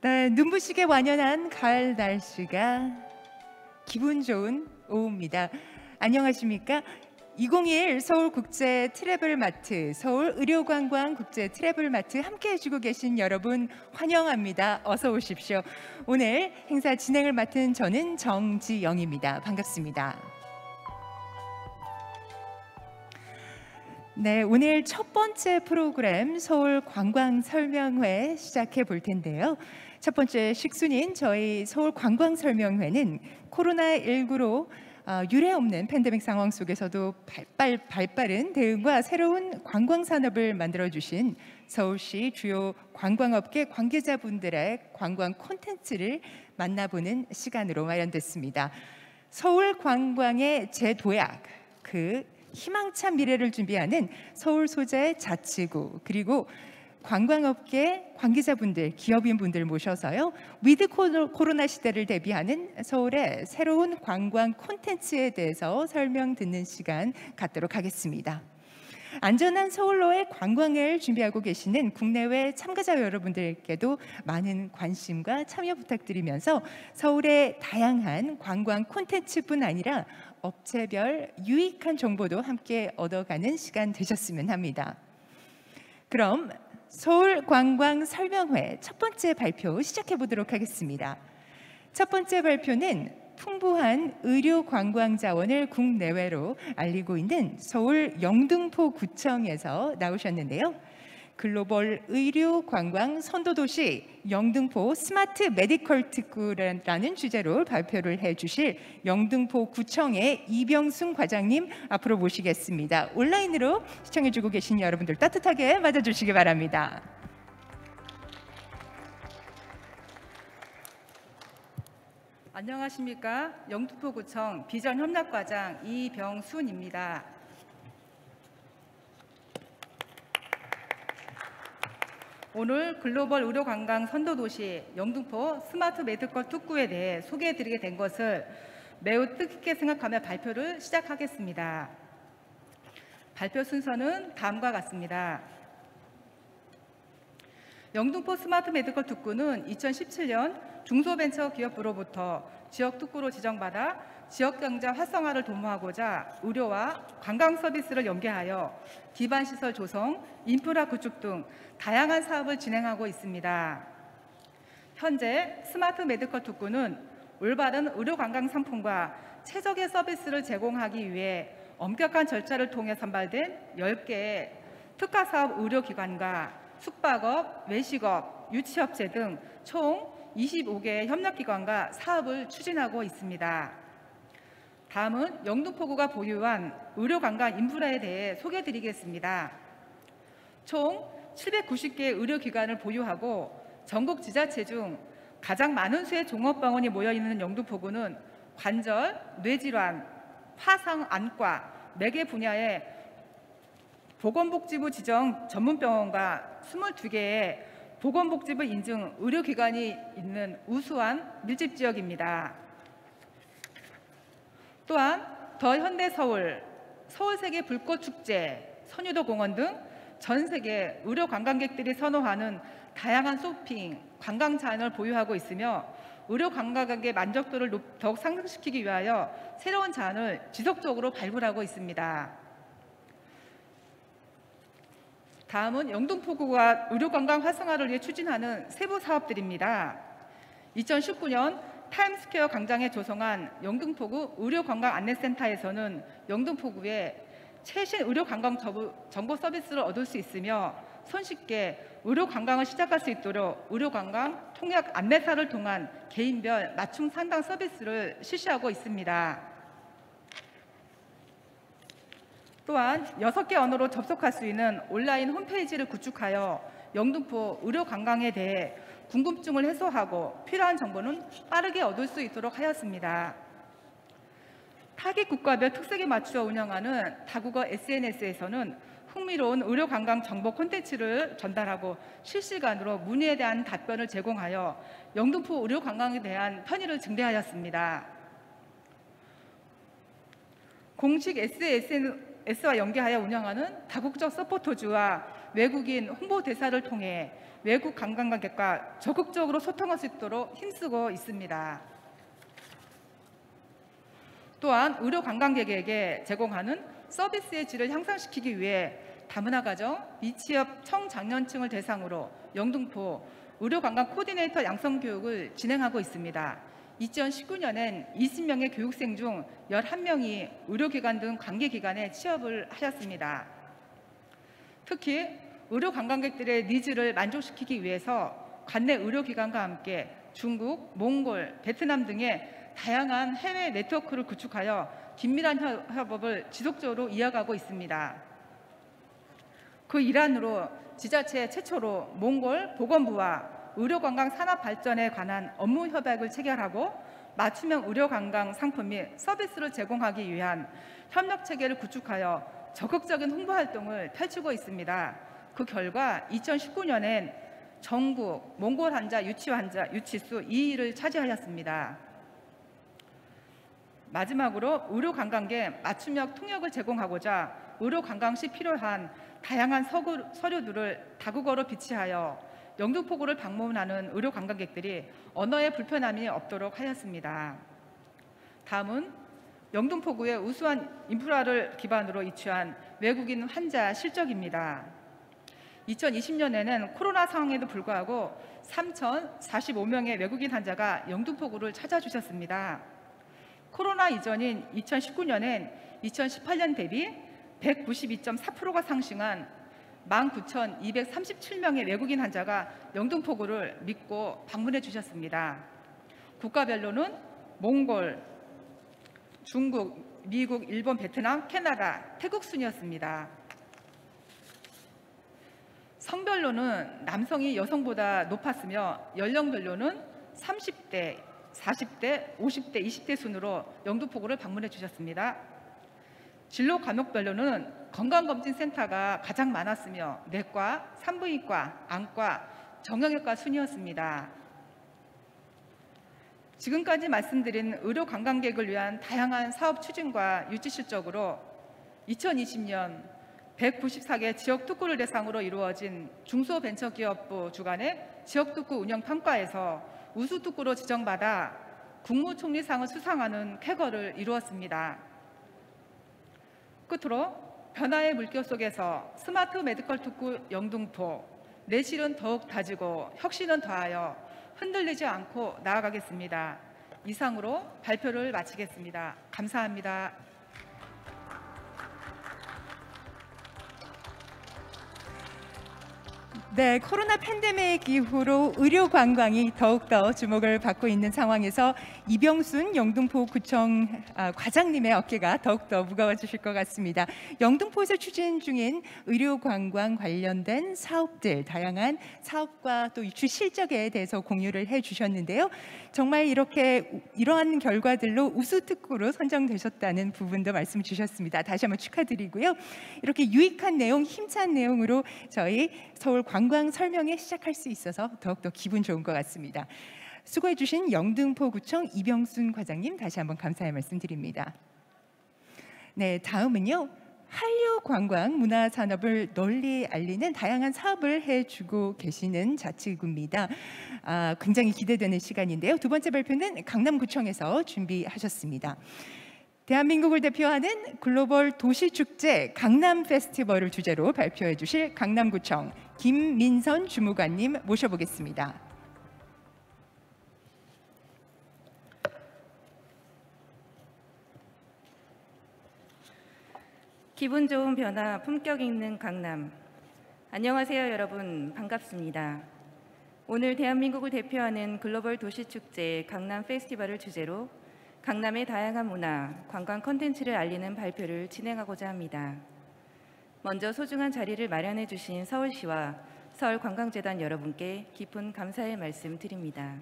눈부시게 완연한 가을 날씨가 기분 좋은 오후입니다. 안녕하십니까? 2021 서울국제 트래블마트, 서울의료관광국제 트래블마트 함께 해주고 계신 여러분 환영합니다. 어서 오십시오. 오늘 행사 진행을 맡은 저는 정지영입니다. 반갑습니다. 네, 오늘 첫 번째 프로그램 서울관광설명회 시작해 볼 텐데요. 첫 번째 식순인 저희 서울관광설명회는 코로나19로 유례없는 팬데믹 상황 속에서도 발빠른 대응과 새로운 관광산업을 만들어주신 서울시 주요 관광업계 관계자분들의 관광 콘텐츠를 만나보는 시간으로 마련됐습니다. 서울관광의 재도약, 희망찬 미래를 준비하는 서울 소재 자치구 그리고 관광업계 관계자분들, 기업인분들 모셔서요. 위드 코로나 시대를 대비하는 서울의 새로운 관광 콘텐츠에 대해서 설명 듣는 시간 갖도록 하겠습니다. 안전한 서울로의 관광을 준비하고 계시는 국내외 참가자 여러분들께도 많은 관심과 참여 부탁드리면서 서울의 다양한 관광 콘텐츠뿐 아니라 업체별 유익한 정보도 함께 얻어가는 시간 되셨으면 합니다. 그럼 서울관광설명회 첫 번째 발표 시작해 보도록 하겠습니다. 첫 번째 발표는 풍부한 의료 관광 자원을 국내외로 알리고 있는 서울 영등포구청에서 나오셨는데요. 글로벌 의료 관광 선도도시 영등포 스마트 메디컬 특구라는 주제로 발표를 해주실 영등포구청의 이병순 과장님 앞으로 모시겠습니다. 온라인으로 시청해주고 계신 여러분들 따뜻하게 맞아주시기 바랍니다. 안녕하십니까? 영등포구청 비전협력과장 이병순입니다. 오늘 글로벌 의료관광 선도도시 영등포 스마트 메디컬 특구에 대해 소개해드리게 된 것을 매우 뜻깊게 생각하며 발표를 시작하겠습니다. 발표 순서는 다음과 같습니다. 영등포 스마트 메디컬 특구는 2017년 중소벤처기업부로부터 지역 특구로 지정받아 지역경제 활성화를 도모하고자 의료와 관광 서비스를 연계하여 기반시설 조성, 인프라 구축 등 다양한 사업을 진행하고 있습니다. 현재 스마트 메디컬 특구는 올바른 의료관광 상품과 최적의 서비스를 제공하기 위해 엄격한 절차를 통해 선발된 10개의 특화사업 의료기관과 숙박업, 외식업, 유치업체 등 총 25개의 협력기관과 사업을 추진하고 있습니다. 다음은 영등포구가 보유한 의료관광 인프라에 대해 소개해드리겠습니다. 총 790개의 의료기관을 보유하고 전국 지자체 중 가장 많은 수의 종합병원이 모여있는 영등포구는 관절, 뇌질환, 화상, 안과, 매개 분야의 보건복지부 지정 전문병원과 22개의 보건복지부 인증 의료기관이 있는 우수한 밀집지역입니다. 또한 더 현대서울, 서울세계 불꽃축제, 선유도공원 등 전 세계 의료 관광객들이 선호하는 다양한 쇼핑, 관광 자원을 보유하고 있으며 의료 관광객의 만족도를 더욱 상승시키기 위하여 새로운 자원을 지속적으로 발굴하고 있습니다. 다음은 영등포구가 의료 관광 활성화를 위해 추진하는 세부 사업들입니다. 2019년 타임스퀘어 광장에 조성한 영등포구 의료관광 안내센터에서는 영등포구에 최신 의료관광 정보 서비스를 얻을 수 있으며 손쉽게 의료관광을 시작할 수 있도록 의료관광 통역 안내사를 통한 개인별 맞춤 상담 서비스를 실시하고 있습니다. 또한 6개 언어로 접속할 수 있는 온라인 홈페이지를 구축하여 영등포 의료관광에 대해 궁금증을 해소하고 필요한 정보는 빠르게 얻을 수 있도록 하였습니다. 타깃 국가별 특색에 맞추어 운영하는 다국어 SNS에서는 흥미로운 의료관광 정보 콘텐츠를 전달하고 실시간으로 문의에 대한 답변을 제공하여 영등포 의료관광에 대한 편의를 증대하였습니다. 공식 SNS와 연계하여 운영하는 다국적 서포터즈와 외국인 홍보대사를 통해 외국 관광객과 적극적으로 소통할 수 있도록 힘쓰고 있습니다. 또한 의료 관광객에게 제공하는 서비스의 질을 향상시키기 위해 다문화가정, 미취업 청장년층을 대상으로 영등포 의료관광 코디네이터 양성교육을 진행하고 있습니다. 2019년엔 20명의 교육생 중 11명이 의료기관 등 관계기관에 취업을 하셨습니다. 특히 의료관광객들의 니즈를 만족시키기 위해서 관내 의료기관과 함께 중국, 몽골, 베트남 등의 다양한 해외 네트워크를 구축하여 긴밀한 협업을 지속적으로 이어가고 있습니다. 그 일환으로 지자체 최초로 몽골 보건부와 의료관광 산업 발전에 관한 업무 협약을 체결하고 맞춤형 의료관광 상품 및 서비스를 제공하기 위한 협력 체계를 구축하여 적극적인 홍보 활동을 펼치고 있습니다. 그 결과 2019년엔 전국 몽골 환자 유치수 2위를 차지하였습니다. 마지막으로 의료관광객 맞춤형 통역을 제공하고자 의료관광 시 필요한 다양한 서류들을 다국어로 비치하여 영등포구를 방문하는 의료관광객들이 언어의 불편함이 없도록 하였습니다. 다음은 영등포구의 우수한 인프라를 기반으로 이취한 외국인 환자 실적입니다. 2020년에는 코로나 상황에도 불구하고 3,045명의 외국인 환자가 영등포구를 찾아주셨습니다. 코로나 이전인 2019년엔 2018년 대비 192.4%가 상승한 19,237명의 외국인 환자가 영등포구를 믿고 방문해 주셨습니다. 국가별로는 몽골, 중국, 미국, 일본, 베트남, 캐나다, 태국 순이었습니다. 성별로는 남성이 여성보다 높았으며 연령별로는 30대, 40대, 50대, 20대 순으로 영등포구를 방문해 주셨습니다. 진로 과목별로는 건강검진센터가 가장 많았으며 내과, 산부인과, 안과, 정형외과 순이었습니다. 지금까지 말씀드린 의료 관광객을 위한 다양한 사업 추진과 유치 실적으로 2020년 194개 지역특구를 대상으로 이루어진 중소벤처기업부 주관의 지역특구 운영평가에서 우수특구로 지정받아 국무총리상을 수상하는 쾌거를 이루었습니다. 끝으로 변화의 물결 속에서 스마트 메디컬 특구 영등포, 내실은 더욱 다지고 혁신은 더하여 흔들리지 않고 나아가겠습니다. 이상으로 발표를 마치겠습니다. 감사합니다. 네, 코로나 팬데믹 이후로 의료 관광이 더욱더 주목을 받고 있는 상황에서 이병순 영등포구청 과장님의 어깨가 더욱더 무거워지실 것 같습니다. 영등포에서 추진 중인 의료 관광 관련된 사업들, 다양한 사업과 또 유치 실적에 대해서 공유를 해주셨는데요. 정말 이러한 결과들로 우수특구로 선정되셨다는 부분도 말씀 주셨습니다. 다시 한번 축하드리고요. 이렇게 유익한 내용, 힘찬 내용으로 저희 서울 관광 설명회 시작할 수 있어서 더욱더 기분 좋은 것 같습니다. 수고해 주신 영등포구청 이병순 과장님 다시 한번 감사의 말씀드립니다. 네, 다음은요. 한류 관광 문화 산업을 널리 알리는 다양한 사업을 해주고 계시는 자치구입니다. 굉장히 기대되는 시간인데요. 두 번째 발표는 강남구청에서 준비하셨습니다. 대한민국을 대표하는 글로벌 도시축제 강남 페스티벌을 주제로 발표해 주실 강남구청 김민선 주무관님 모셔보겠습니다. 기분 좋은 변화, 품격 있는 강남. 안녕하세요 여러분, 반갑습니다. 오늘 대한민국을 대표하는 글로벌 도시축제 강남 페스티벌을 주제로 강남의 다양한 문화, 관광 콘텐츠를 알리는 발표를 진행하고자 합니다. 먼저 소중한 자리를 마련해 주신 서울시와 서울관광재단 여러분께 깊은 감사의 말씀 드립니다.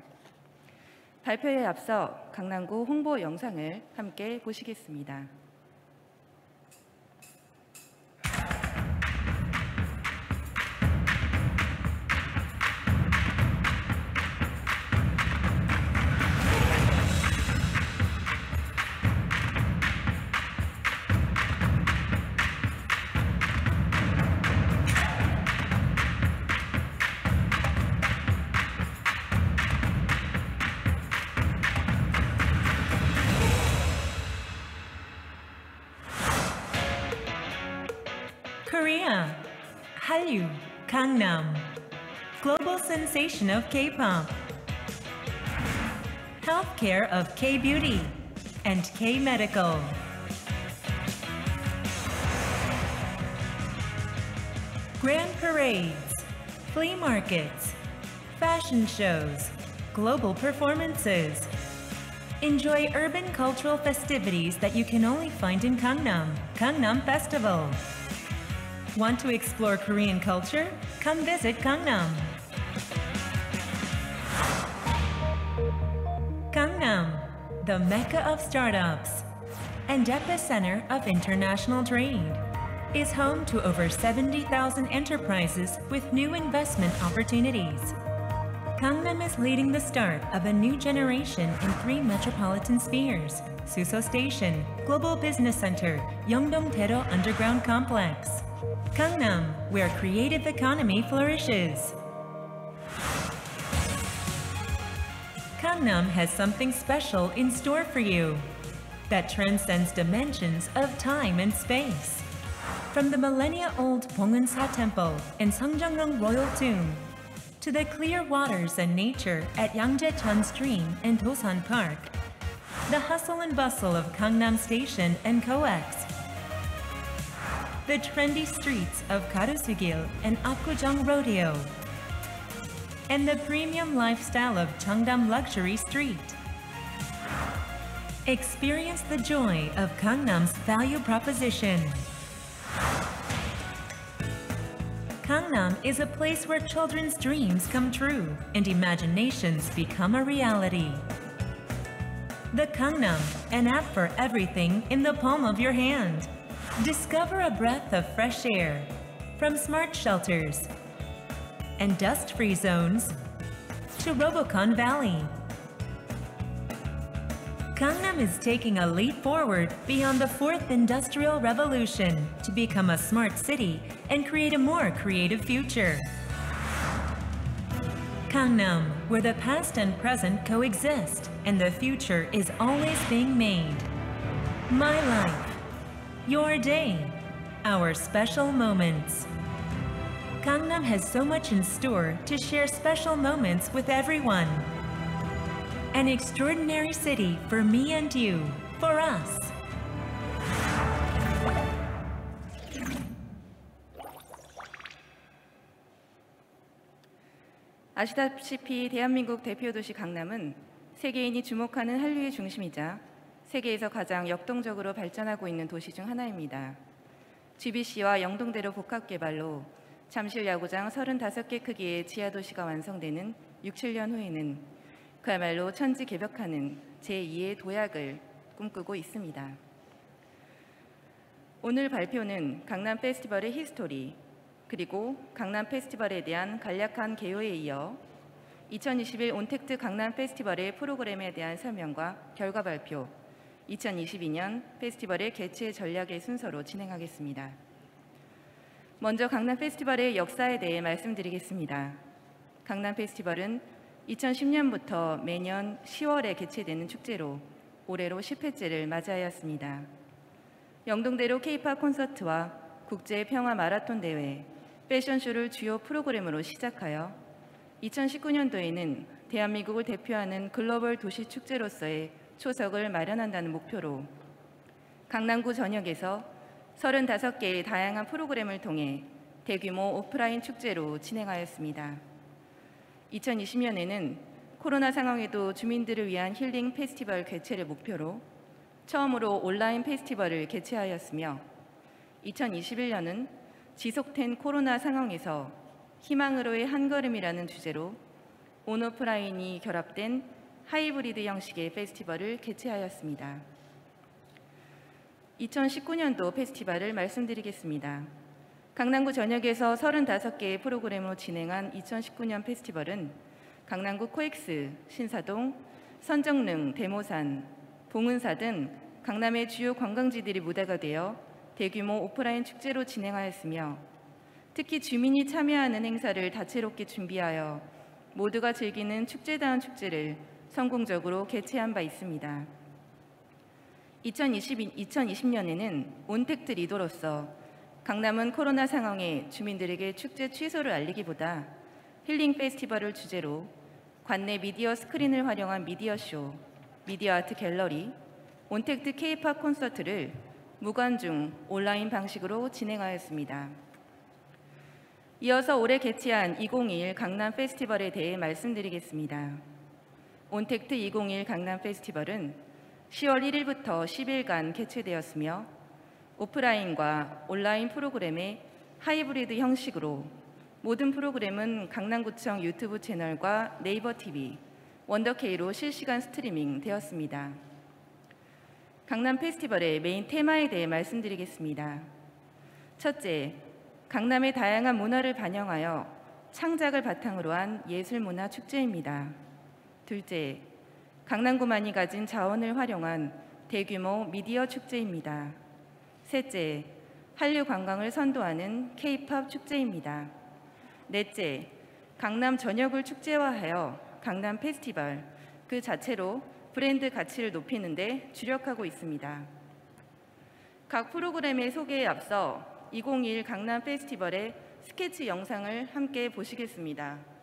발표에 앞서 강남구 홍보 영상을 함께 보시겠습니다. Korea, Hallyu, Gangnam, global sensation of K-pop, healthcare of K-beauty, and K-medical. Grand parades, flea markets, fashion shows, global performances. Enjoy urban cultural festivities that you can only find in Gangnam, Gangnam Festival. Want to explore Korean culture? Come visit Gangnam. Gangnam, the mecca of startups and epicenter of international trade, is home to over 70,000 enterprises with new investment opportunities. Gangnam is leading the start of a new generation in 3 metropolitan spheres: Suso Station, Global Business Center, Yeongdong-daedo Underground Complex. Gangnam, where creative economy flourishes. Gangnam has something special in store for you that transcends dimensions of time and space. From the millennia-old Bongwon-sa Temple and Seongjeonrong Royal Tomb, to the clear waters and nature at Yangjae-cheon Stream and Dosan Park, the hustle and bustle of Gangnam Station and COEX, the trendy streets of Garusu-gil and Apgujeong Rodeo, and the premium lifestyle of Cheongdam Luxury Street. Experience the joy of Gangnam's value proposition. Gangnam is a place where children's dreams come true and imaginations become a reality. The Gangnam, an app for everything in the palm of your hand. Discover a breath of fresh air, from smart shelters and dust-free zones to Robocon Valley. Gangnam is taking a leap forward beyond the 4th Industrial Revolution to become a smart city and create a more creative future. Gangnam, where the past and present coexist and the future is always being made. My life, your day, our special moments. Gangnam has so much in store to share special moments with everyone. An extraordinary city for me and you, for us. 아시다시피 대한민국 대표 도시 강남은 세계인이 주목하는 한류의 중심이자 세계에서 가장 역동적으로 발전하고 있는 도시 중 하나입니다. GBC와 영동대로 복합개발로 잠실 야구장 35개 크기의 지하도시가 완성되는 6, 7년 후에는 그야말로 천지개벽하는 제2의 도약을 꿈꾸고 있습니다. 오늘 발표는 강남 페스티벌의 히스토리, 그리고 강남 페스티벌에 대한 간략한 개요에 이어 2021 온택트 강남 페스티벌의 프로그램에 대한 설명과 결과 발표, 2022년 페스티벌의 개최 전략의 순서로 진행하겠습니다. 먼저 강남 페스티벌의 역사에 대해 말씀드리겠습니다. 강남 페스티벌은 2010년부터 매년 10월에 개최되는 축제로 올해로 10회째를 맞이하였습니다. 영동대로 K-팝 콘서트와 국제 평화 마라톤 대회, 패션쇼를 주요 프로그램으로 시작하여 2019년도에는 대한민국을 대표하는 글로벌 도시 축제로서의 초석을 마련한다는 목표로 강남구 전역에서 35개의 다양한 프로그램을 통해 대규모 오프라인 축제로 진행하였습니다. 2020년에는 코로나 상황에도 주민들을 위한 힐링 페스티벌 개최를 목표로 처음으로 온라인 페스티벌을 개최하였으며 2021년은 지속된 코로나 상황에서 희망으로의 한걸음이라는 주제로 온오프라인이 결합된 하이브리드 형식의 페스티벌을 개최하였습니다. 2019년도 페스티벌을 말씀드리겠습니다. 강남구 전역에서 35개의 프로그램으로 진행한 2019년 페스티벌은 강남구 코엑스, 신사동, 선정릉, 대모산, 봉은사 등 강남의 주요 관광지들이 무대가 되어 대규모 오프라인 축제로 진행하였으며 특히 주민이 참여하는 행사를 다채롭게 준비하여 모두가 즐기는 축제다운 축제를 성공적으로 개최한 바 있습니다. 2020년에는 온택트 리더로서 강남은 코로나 상황에 주민들에게 축제 취소를 알리기보다 힐링 페스티벌을 주제로 관내 미디어 스크린을 활용한 미디어 쇼, 미디어 아트 갤러리, 온택트 K-팝 콘서트를 무관중 온라인 방식으로 진행하였습니다. 이어서 올해 개최한 2021 강남 페스티벌에 대해 말씀드리겠습니다. 온택트 2021 강남 페스티벌은 10월 1일부터 10일간 개최되었으며 오프라인과 온라인 프로그램의 하이브리드 형식으로 모든 프로그램은 강남구청 유튜브 채널과 네이버 TV, 원더케이로 실시간 스트리밍 되었습니다. 강남 페스티벌의 메인 테마에 대해 말씀드리겠습니다. 첫째, 강남의 다양한 문화를 반영하여 창작을 바탕으로 한 예술문화 축제입니다. 둘째, 강남구만이 가진 자원을 활용한 대규모 미디어 축제입니다. 셋째, 한류 관광을 선도하는 K-팝 축제입니다. 넷째, 강남 전역을 축제화하여 강남 페스티벌 그 자체로 브랜드 가치를 높이는 데 주력하고 있습니다. 각 프로그램의 소개에 앞서 2021 강남 페스티벌의 스케치 영상을 함께 보시겠습니다.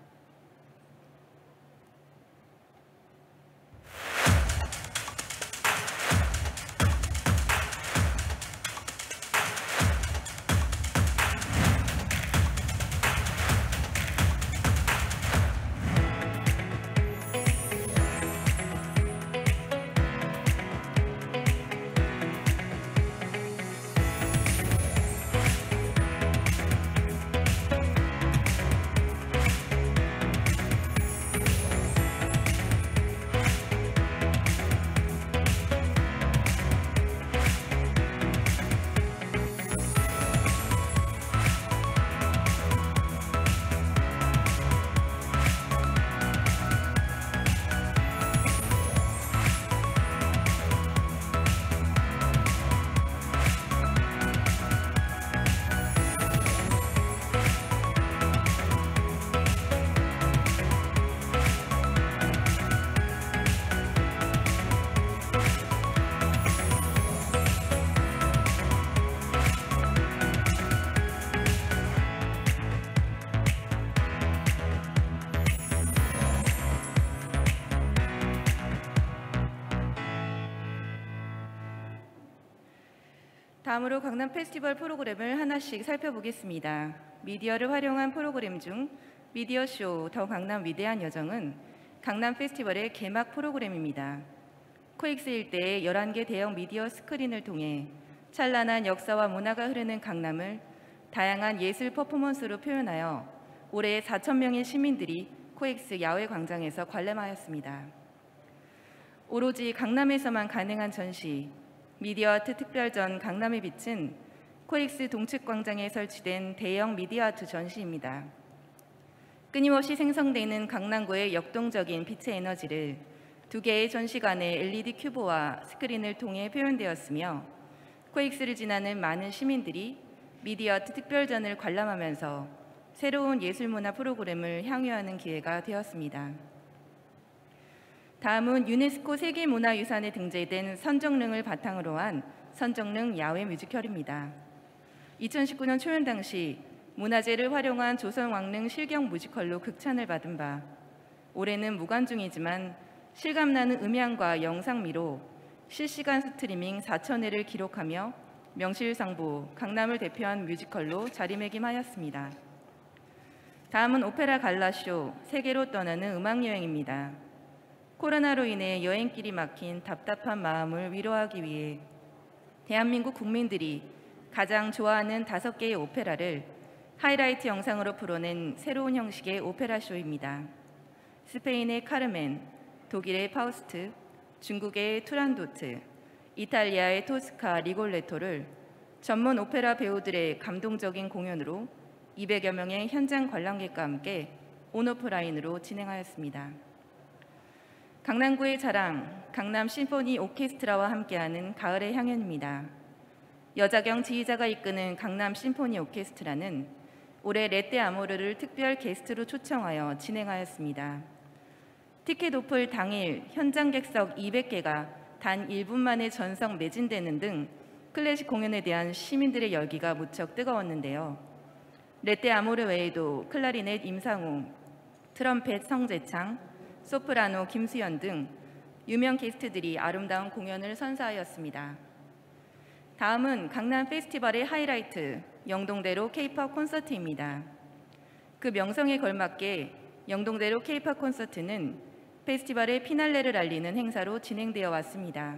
다음으로 강남 페스티벌 프로그램을 하나씩 살펴보겠습니다. 미디어를 활용한 프로그램 중 미디어쇼 더 강남 위대한 여정은 강남 페스티벌의 개막 프로그램입니다. 코엑스 일대의 11개 대형 미디어 스크린을 통해 찬란한 역사와 문화가 흐르는 강남을 다양한 예술 퍼포먼스로 표현하여 올해 4,000명의 시민들이 코엑스 야외 광장에서 관람하였습니다. 오로지 강남에서만 가능한 전시, 미디어 아트 특별전 강남의 빛은 코엑스 동측광장에 설치된 대형 미디어 아트 전시입니다. 끊임없이 생성되는 강남구의 역동적인 빛의 에너지를 2개의 전시관의 LED 큐브와 스크린을 통해 표현되었으며 코엑스를 지나는 많은 시민들이 미디어 아트 특별전을 관람하면서 새로운 예술문화 프로그램을 향유하는 기회가 되었습니다. 다음은 유네스코 세계문화유산에 등재된 선정릉을 바탕으로 한 선정릉 야외 뮤지컬입니다. 2019년 초연 당시 문화재를 활용한 조선왕릉 실경 뮤지컬로 극찬을 받은 바 올해는 무관중이지만 실감나는 음향과 영상미로 실시간 스트리밍 4,000회를 기록하며 명실상부 강남을 대표한 뮤지컬로 자리매김하였습니다. 다음은 오페라 갈라쇼 세계로 떠나는 음악여행입니다. 코로나로 인해 여행길이 막힌 답답한 마음을 위로하기 위해 대한민국 국민들이 가장 좋아하는 5개의 오페라를 하이라이트 영상으로 풀어낸 새로운 형식의 오페라 쇼입니다. 스페인의 카르멘, 독일의 파우스트, 중국의 투란도트, 이탈리아의 토스카 리골레토를 전문 오페라 배우들의 감동적인 공연으로 200여 명의 현장 관람객과 함께 온오프라인으로 진행하였습니다. 강남구의 자랑, 강남 심포니 오케스트라와 함께하는 가을의 향연입니다. 여자경 지휘자가 이끄는 강남 심포니 오케스트라는 올해 레떼 아모르를 특별 게스트로 초청하여 진행하였습니다. 티켓 오플 당일 현장 객석 200개가 단 1분 만에 전석 매진되는 등 클래식 공연에 대한 시민들의 열기가 무척 뜨거웠는데요. 레떼 아모르 외에도 클라리넷 임상우, 트럼펫 성재창, 소프라노 김수연 등 유명 게스트들이 아름다운 공연을 선사하였습니다. 다음은 강남 페스티벌의 하이라이트, 영동대로 K-팝 콘서트입니다. 그 명성에 걸맞게 영동대로 K-팝 콘서트는 페스티벌의 피날레를 알리는 행사로 진행되어 왔습니다.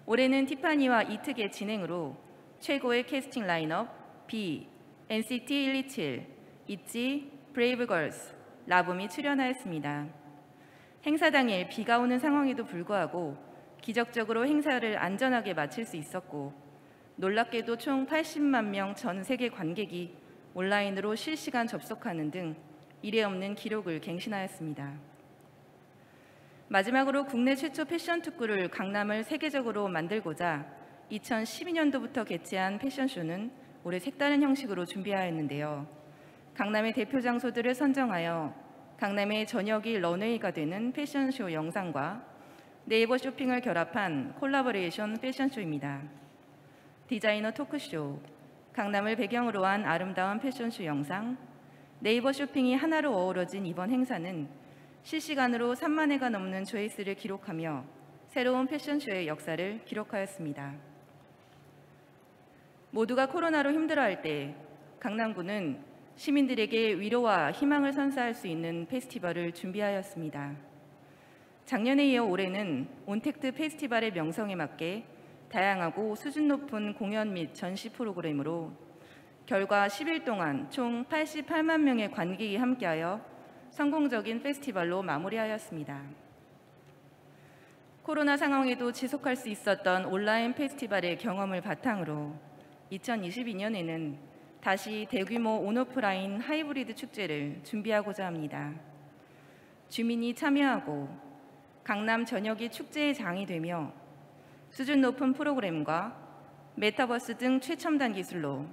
올해는 티파니와 이특의 진행으로 최고의 캐스팅 라인업 B, NCT 127, 있지, 브레이브걸스, 라붐이 출연하였습니다. 행사 당일 비가 오는 상황에도 불구하고 기적적으로 행사를 안전하게 마칠 수 있었고 놀랍게도 총 80만 명 전 세계 관객이 온라인으로 실시간 접속하는 등 이례 없는 기록을 갱신하였습니다. 마지막으로 국내 최초 패션 특구를 강남을 세계적으로 만들고자 2012년도부터 개최한 패션쇼는 올해 색다른 형식으로 준비하였는데요. 강남의 대표 장소들을 선정하여 강남의 저녁이 런웨이가 되는 패션쇼 영상과 네이버 쇼핑을 결합한 콜라보레이션 패션쇼입니다. 디자이너 토크쇼, 강남을 배경으로 한 아름다운 패션쇼 영상, 네이버 쇼핑이 하나로 어우러진 이번 행사는 실시간으로 3만 회가 넘는 조회수를 기록하며 새로운 패션쇼의 역사를 기록하였습니다. 모두가 코로나로 힘들어할 때 강남구는 시민들에게 위로와 희망을 선사할 수 있는 페스티벌을 준비하였습니다. 작년에 이어 올해는 온택트 페스티벌의 명성에 맞게 다양하고 수준 높은 공연 및 전시 프로그램으로 결과 10일 동안 총 88만 명의 관객이 함께하여 성공적인 페스티벌로 마무리하였습니다. 코로나 상황에도 지속할 수 있었던 온라인 페스티벌의 경험을 바탕으로 2022년에는 다시 대규모 온오프라인 하이브리드 축제를 준비하고자 합니다. 주민이 참여하고 강남 전역이 축제의 장이 되며 수준 높은 프로그램과 메타버스 등 최첨단 기술로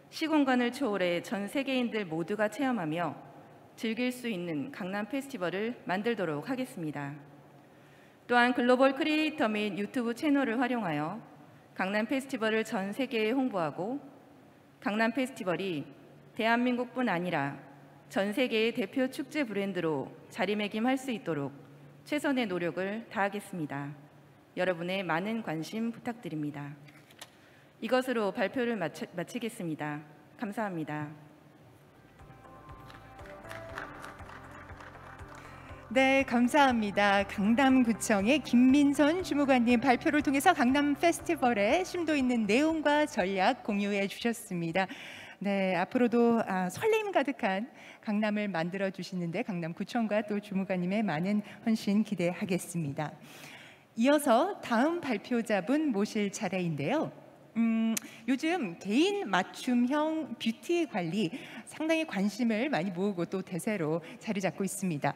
시공간을 초월해 전 세계인들 모두가 체험하며 즐길 수 있는 강남 페스티벌을 만들도록 하겠습니다. 또한 글로벌 크리에이터 및 유튜브 채널을 활용하여 강남 페스티벌을 전 세계에 홍보하고 강남 페스티벌이 대한민국뿐 아니라 전 세계의 대표 축제 브랜드로 자리매김할 수 있도록 최선의 노력을 다하겠습니다. 여러분의 많은 관심 부탁드립니다. 이것으로 발표를 마치겠습니다. 감사합니다. 네, 감사합니다. 강남구청의 김민선 주무관님 발표를 통해서 강남 페스티벌의 심도 있는 내용과 전략 공유해 주셨습니다. 네, 앞으로도 설렘 가득한 강남을 만들어 주시는데 강남구청과 또 주무관님의 많은 헌신 기대하겠습니다. 이어서 다음 발표자분 모실 차례인데요. 요즘 개인 맞춤형 뷰티 관리 상당히 관심을 많이 모으고 또 대세로 자리 잡고 있습니다.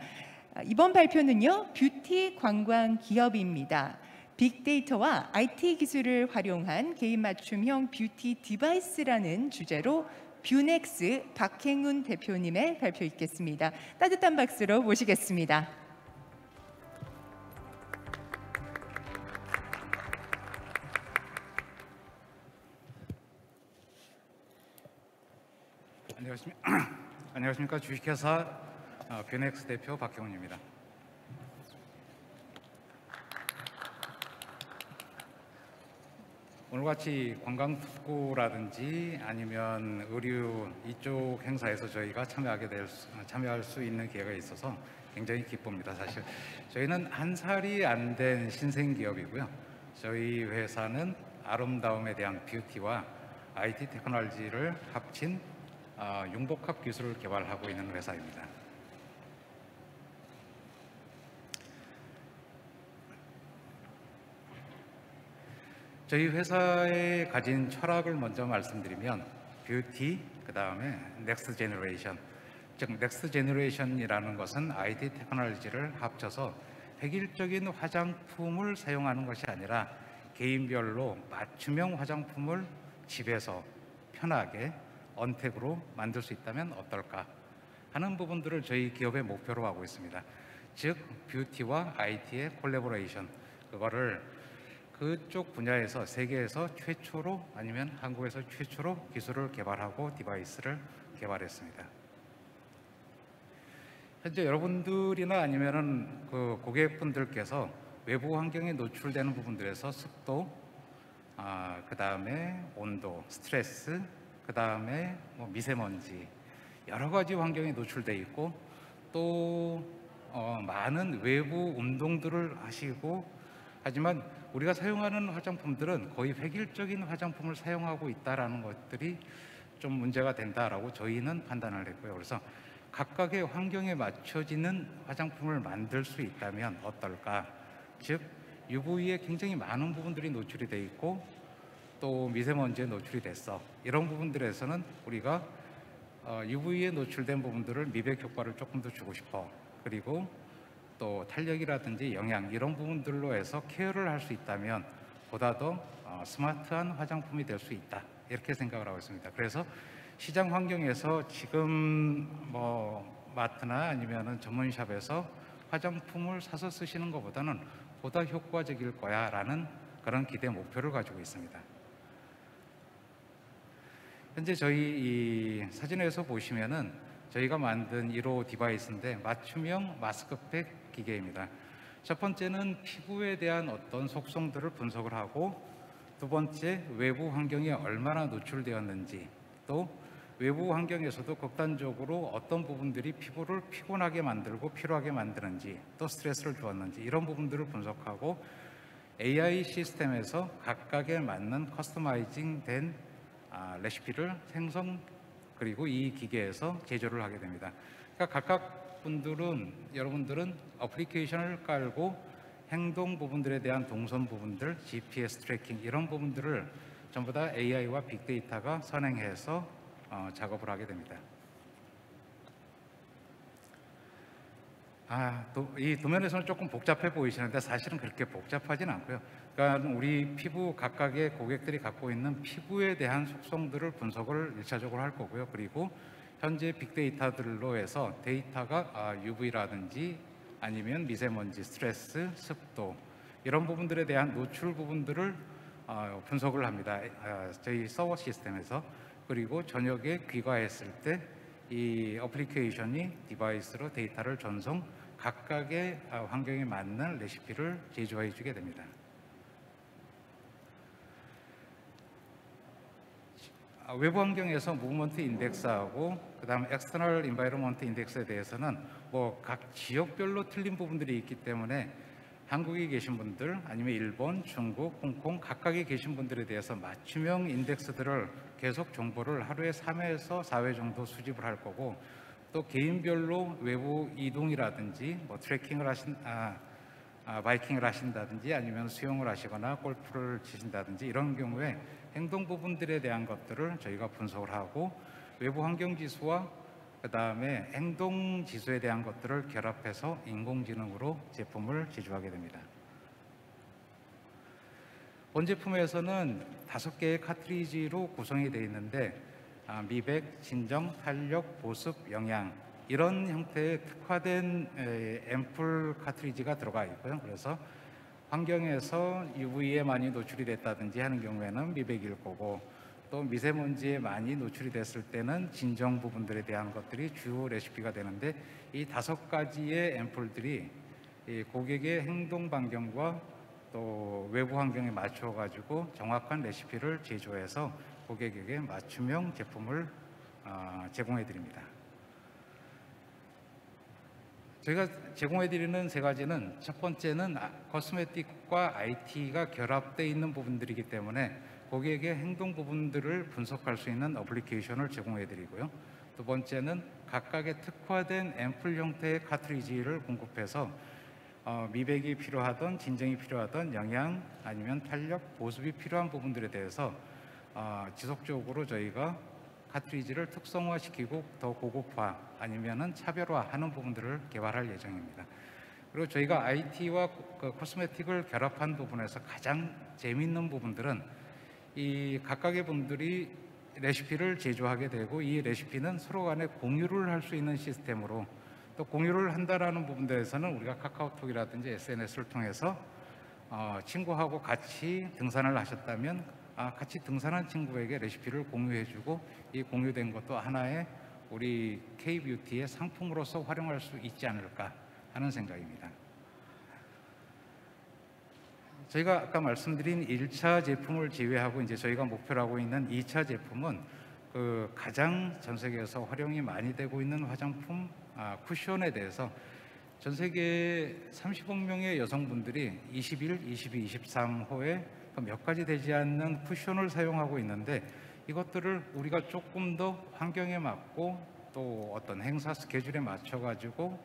이번 발표는요, 뷰티 관광 기업입니다. 빅데이터와 IT 기술을 활용한 개인 맞춤형 뷰티 디바이스라는 주제로 뷰넥스 박행훈 대표님의 발표 있겠습니다. 따뜻한 박수로 모시겠습니다. 안녕하십니까. 주식회사 뷰넥스 대표 박형훈입니다. 오늘같이 관광특구라든지 아니면 의류 이쪽 행사에서 저희가 참여할 수 있는 기회가 있어서 굉장히 기쁩니다. 사실 저희는 한 살이 안 된 신생 기업이고요. 저희 회사는 아름다움에 대한 뷰티와 IT 테크놀로지를 합친 융복합 기술을 개발하고 있는 회사입니다. 저희 회사에 가진 철학을 먼저 말씀드리면 뷰티, 그 다음에 넥스트 제너레이션, 즉 넥스트 제너레이션이라는 것은 IT 테크놀로지를 합쳐서 획일적인 화장품을 사용하는 것이 아니라 개인별로 맞춤형 화장품을 집에서 편하게 언택으로 만들 수 있다면 어떨까 하는 부분들을 저희 기업의 목표로 하고 있습니다. 즉 뷰티와 IT의 콜래보레이션, 그거를 그쪽 분야에서 세계에서 최초로 아니면 한국에서 최초로 기술을 개발하고 디바이스를 개발했습니다. 현재 여러분들이나 아니면은 그 고객분들께서 외부 환경에 노출되는 부분들에서 습도, 그 다음에 온도, 스트레스, 그 다음에 뭐 미세먼지 여러 가지 환경에 노출돼 있고 또 많은 외부 운동들을 하시고 하지만 우리가 사용하는 화장품들은 거의 획일적인 화장품을 사용하고 있다라는 것들이 좀 문제가 된다라고 저희는 판단을 했고요. 그래서 각각의 환경에 맞춰지는 화장품을 만들 수 있다면 어떨까? 즉 UV에 굉장히 많은 부분들이 노출이 돼 있고 또 미세먼지에 노출이 됐어. 이런 부분들에서는 우리가 UV에 노출된 부분들을 미백 효과를 조금 더 주고 싶어. 그리고 또 탄력이라든지 영양 이런 부분들로 해서 케어를 할 수 있다면 보다 더 스마트한 화장품이 될 수 있다. 이렇게 생각을 하고 있습니다. 그래서 시장 환경에서 지금 뭐 마트나 아니면은 전문샵에서 화장품을 사서 쓰시는 것보다는 보다 효과적일 거야라는 그런 기대 목표를 가지고 있습니다. 현재 저희 이 사진에서 보시면은 저희가 만든 1호 디바이스인데 맞춤형 마스크팩 기계입니다. 첫 번째는 피부에 대한 어떤 속성들을 분석을 하고 두 번째 외부 환경에 얼마나 노출되었는지 또 외부 환경에서도 극단적으로 어떤 부분들이 피부를 피곤하게 만들고 피로하게 만드는지 또 스트레스를 주었는지 이런 부분들을 분석하고 AI 시스템에서 각각에 맞는 커스터마이징 된 레시피를 생성 그리고 이 기계에서 제조를 하게 됩니다. 그러니까 각각 여러분들은 어플리케이션을 깔고 행동 부분들에 대한 동선 부분들, GPS 트래킹 이런 부분들을 전부 다 AI와 빅데이터가 선행해서 작업을 하게 됩니다. 이 도면에서는 조금 복잡해 보이시는데 사실은 그렇게 복잡하진 않고요. 그러니까 우리 피부 각각의 고객들이 갖고 있는 피부에 대한 속성들을 분석을 1차적으로 할 거고요. 그리고 현재 빅데이터들로 해서 데이터가 UV라든지 아니면 미세먼지, 스트레스, 습도 이런 부분들에 대한 노출 부분들을 분석을 합니다. 저희 서버 시스템에서. 그리고 저녁에 귀가했을 때 이 어플리케이션이 디바이스로 데이터를 전송, 각각의 환경에 맞는 레시피를 제조해 주게 됩니다. 외부 환경에서 무브먼트 인덱스하고 그 다음에 엑스터널 인바이러먼트 인덱스에 대해서는 뭐 각 지역별로 틀린 부분들이 있기 때문에 한국에 계신 분들 아니면 일본, 중국, 홍콩 각각에 계신 분들에 대해서 맞춤형 인덱스들을 계속 정보를 하루에 3회에서 4회 정도 수집을 할 거고 또 개인별로 외부 이동이라든지 뭐 트레킹을 바이킹을 하신다든지 아니면 수영을 하시거나 골프를 치신다든지 이런 경우에 행동 부분들에 대한 것들을 저희가 분석을 하고 외부 환경 지수와 그 다음에 행동 지수에 대한 것들을 결합해서 인공지능으로 제품을 제조하게 됩니다. 본 제품에서는 5개의 카트리지로 구성이 되어 있는데 미백, 진정, 탄력, 보습, 영양 이런 형태의 특화된 앰플 카트리지가 들어가 있고요. 그래서 환경에서 UV에 많이 노출이 됐다든지 하는 경우에는 미백일 거고 또 미세먼지에 많이 노출이 됐을 때는 진정 부분들에 대한 것들이 주요 레시피가 되는데 이 5가지의 앰플들이 고객의 행동 반경과 또 외부 환경에 맞춰 가지고 정확한 레시피를 제조해서 고객에게 맞춤형 제품을 제공해 드립니다. 저희가 제공해 드리는 3가지는 첫 번째는 코스메틱과 IT가 결합되어 있는 부분들이기 때문에 고객의 행동 부분들을 분석할 수 있는 어플리케이션을 제공해 드리고요. 두 번째는 각각의 특화된 앰플 형태의 카트리지를 공급해서 미백이 필요하던 진정이 필요하던 영양 아니면 탄력, 보습이 필요한 부분들에 대해서 지속적으로 저희가 카트리지를 특성화시키고 더 고급화 아니면은 차별화하는 부분들을 개발할 예정입니다. 그리고 저희가 IT와 코스메틱을 결합한 부분에서 가장 재미있는 부분들은 이 각각의 분들이 레시피를 제조하게 되고 이 레시피는 서로 간에 공유를 할 수 있는 시스템으로 또 공유를 한다라는 부분들에서는 우리가 카카오톡이라든지 SNS를 통해서 친구하고 같이 등산을 하셨다면 같이 등산한 친구에게 레시피를 공유해주고 이 공유된 것도 하나의 우리 K-뷰티의 상품으로서 활용할 수 있지 않을까 하는 생각입니다. 저희가 아까 말씀드린 1차 제품을 제외하고 이제 저희가 목표로 하고 있는 2차 제품은 가장 전 세계에서 활용이 많이 되고 있는 화장품 쿠션에 대해서 전 세계 30억 명의 여성분들이 21, 22, 23호에 몇 가지 되지 않는 쿠션을 사용하고 있는데 이것들을 우리가 조금 더 환경에 맞고 또 어떤 행사 스케줄에 맞춰 가지고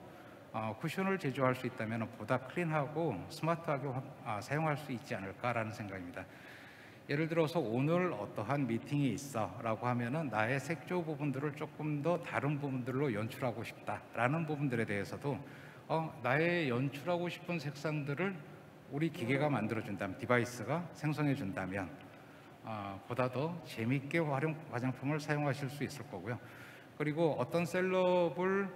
쿠션을 제조할 수 있다면 보다 클린하고 스마트하게 사용할 수 있지 않을까라는 생각입니다. 예를 들어서 오늘 어떠한 미팅이 있어 라고 하면은 나의 색조 부분들을 조금 더 다른 부분들로 연출하고 싶다라는 부분들에 대해서도 나의 연출하고 싶은 색상들을 우리 기계가 만들어준다면, 디바이스가 생성해준다면 보다 더 재미있게 화장품을 사용하실 수 있을 거고요. 그리고 어떤 셀럽을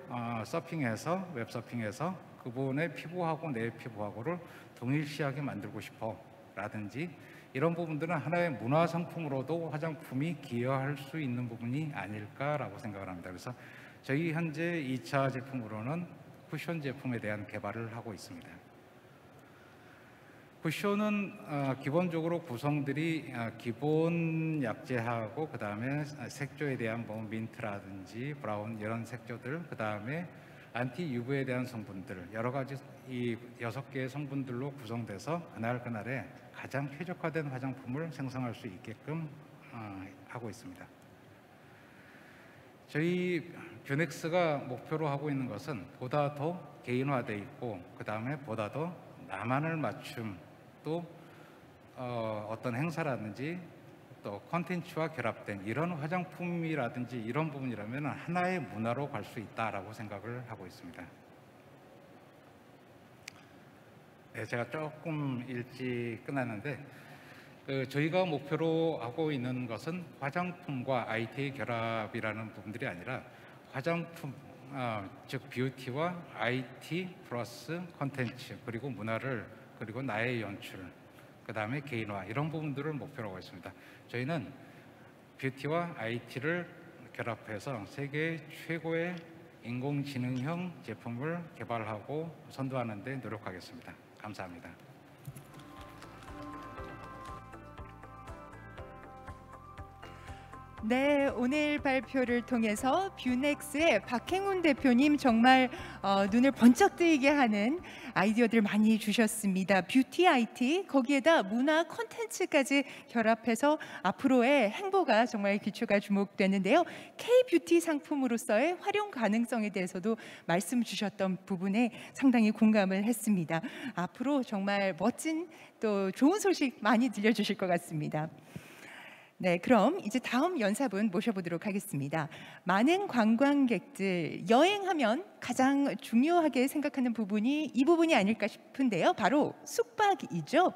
서핑해서 웹서핑해서 그분의 피부하고 내 피부하고를 동일시하게 만들고 싶어 라든지 이런 부분들은 하나의 문화 상품으로도 화장품이 기여할 수 있는 부분이 아닐까라고 생각을 합니다. 그래서 저희 현재 2차 제품으로는 쿠션 제품에 대한 개발을 하고 있습니다. 쿠션은 기본적으로 구성들이 기본 약재하고 그 다음에 색조에 대한 민트라든지 브라운 이런 색조들, 그 다음에 안티 UV에 대한 성분들, 여러 가지 이 6개의 성분들로 구성돼서 그날그날에 가장 최적화된 화장품을 생성할 수 있게끔 하고 있습니다. 저희 뷰넥스가 목표로 하고 있는 것은 보다 더 개인화되어 있고 그 다음에 보다 더 나만을 맞춤, 또 어떤 행사라든지 또 콘텐츠와 결합된 이런 화장품이라든지 이런 부분이라면 하나의 문화로 갈 수 있다라고 생각을 하고 있습니다. 네, 제가 조금 일찍 끝났는데 저희가 목표로 하고 있는 것은 화장품과 IT의 결합이라는 부분들이 아니라 화장품, 즉 뷰티와 IT 플러스 콘텐츠 그리고 문화를 그리고 나의 연출, 그 다음에 개인화 이런 부분들을 목표로 하고 있습니다. 저희는 뷰티와 IT를 결합해서 세계 최고의 인공지능형 제품을 개발하고 선도하는 데 노력하겠습니다. 감사합니다. 네, 오늘 발표를 통해서 뷰넥스의 박행훈 대표님 정말 눈을 번쩍 뜨이게 하는 아이디어들 많이 주셨습니다. 뷰티 IT, 거기에다 문화 콘텐츠까지 결합해서 앞으로의 행보가 정말 기초가 주목되는데요. K-뷰티 상품으로서의 활용 가능성에 대해서도 말씀 주셨던 부분에 상당히 공감을 했습니다. 앞으로 정말 멋진 또 좋은 소식 많이 들려주실 것 같습니다. 네, 그럼 이제 다음 연사분 모셔보도록 하겠습니다. 많은 관광객들 여행하면 가장 중요하게 생각하는 부분이 이 부분이 아닐까 싶은데요. 바로 숙박이죠.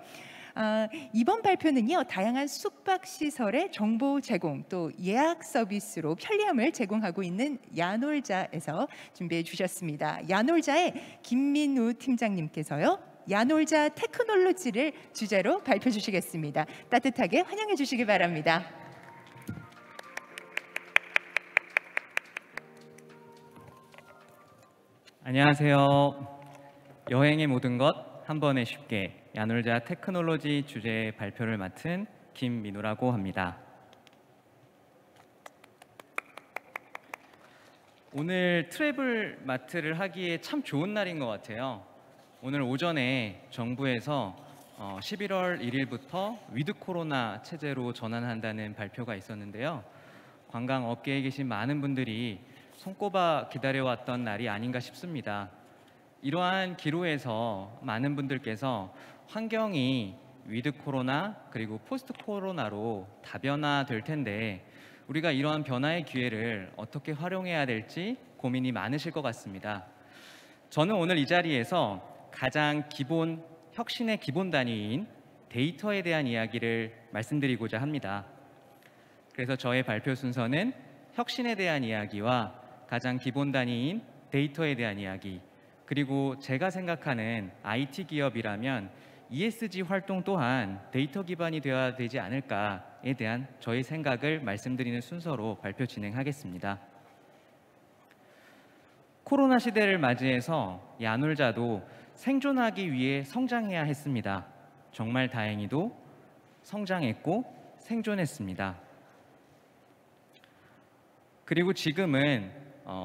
이번 발표는요, 다양한 숙박 시설의 정보 제공 또 예약 서비스로 편리함을 제공하고 있는 야놀자에서 준비해 주셨습니다. 야놀자의 김민우 팀장님께서요, 야놀자 테크놀로지를 주제로 발표 주시겠습니다. 따뜻하게 환영해 주시기 바랍니다. 안녕하세요. 여행의 모든 것 한 번에 쉽게, 야놀자 테크놀로지 주제 발표를 맡은 김민우라고 합니다. 오늘 트래블 마트를 하기에 참 좋은 날인 것 같아요. 오늘 오전에 정부에서 11월 1일부터 위드 코로나 체제로 전환한다는 발표가 있었는데요. 관광업계에 계신 많은 분들이 손꼽아 기다려왔던 날이 아닌가 싶습니다. 이러한 기로에서 많은 분들께서 환경이 위드 코로나 그리고 포스트 코로나로 다변화될 텐데 우리가 이러한 변화의 기회를 어떻게 활용해야 될지 고민이 많으실 것 같습니다. 저는 오늘 이 자리에서 가장 기본, 혁신의 기본 단위인 데이터에 대한 이야기를 말씀드리고자 합니다. 그래서 저의 발표 순서는 혁신에 대한 이야기와 가장 기본 단위인 데이터에 대한 이야기, 그리고 제가 생각하는 IT 기업이라면 ESG 활동 또한 데이터 기반이 되어야 되지 않을까에 대한 저의 생각을 말씀드리는 순서로 발표 진행하겠습니다. 코로나 시대를 맞이해서 야놀자도 생존하기 위해 성장해야 했습니다. 정말 다행히도 성장했고 생존했습니다. 그리고 지금은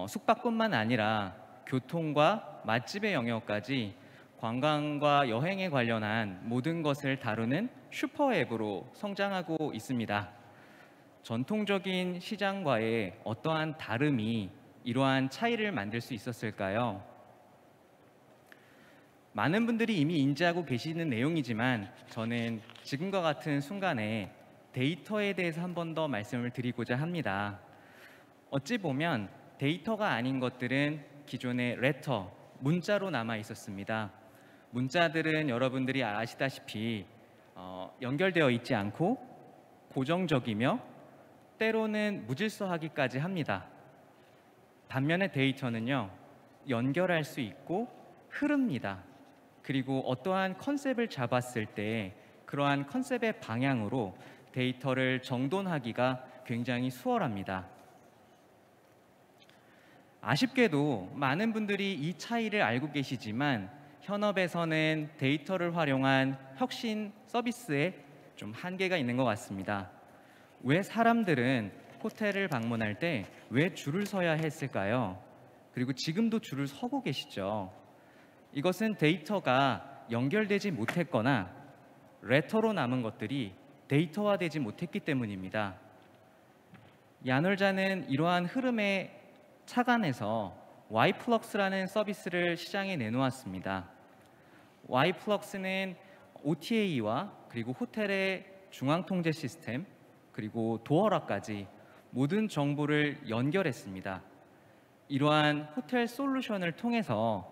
숙박뿐만 아니라 교통과 맛집의 영역까지 관광과 여행에 관련한 모든 것을 다루는 슈퍼앱으로 성장하고 있습니다. 전통적인 시장과의 어떠한 다름이 이러한 차이를 만들 수 있었을까요? 많은 분들이 이미 인지하고 계시는 내용이지만 저는 지금과 같은 순간에 데이터에 대해서 한 번 더 말씀을 드리고자 합니다. 어찌 보면 데이터가 아닌 것들은 기존의 레터, 문자로 남아 있었습니다. 문자들은 여러분들이 아시다시피 연결되어 있지 않고 고정적이며 때로는 무질서하기까지 합니다. 반면에 데이터는요, 연결할 수 있고 흐릅니다. 그리고 어떠한 컨셉을 잡았을 때 그러한 컨셉의 방향으로 데이터를 정돈하기가 굉장히 수월합니다. 아쉽게도 많은 분들이 이 차이를 알고 계시지만 현업에서는 데이터를 활용한 혁신 서비스에 좀 한계가 있는 것 같습니다. 왜 사람들은 호텔을 방문할 때 왜 줄을 서야 했을까요? 그리고 지금도 줄을 서고 계시죠. 이것은 데이터가 연결되지 못했거나 레터로 남은 것들이 데이터화되지 못했기 때문입니다. 야놀자는 이러한 흐름에 착안해서 Y플럭스라는 서비스를 시장에 내놓았습니다. Y플럭스는 OTA와 그리고 호텔의 중앙통제 시스템 그리고 도어락까지 모든 정보를 연결했습니다. 이러한 호텔 솔루션을 통해서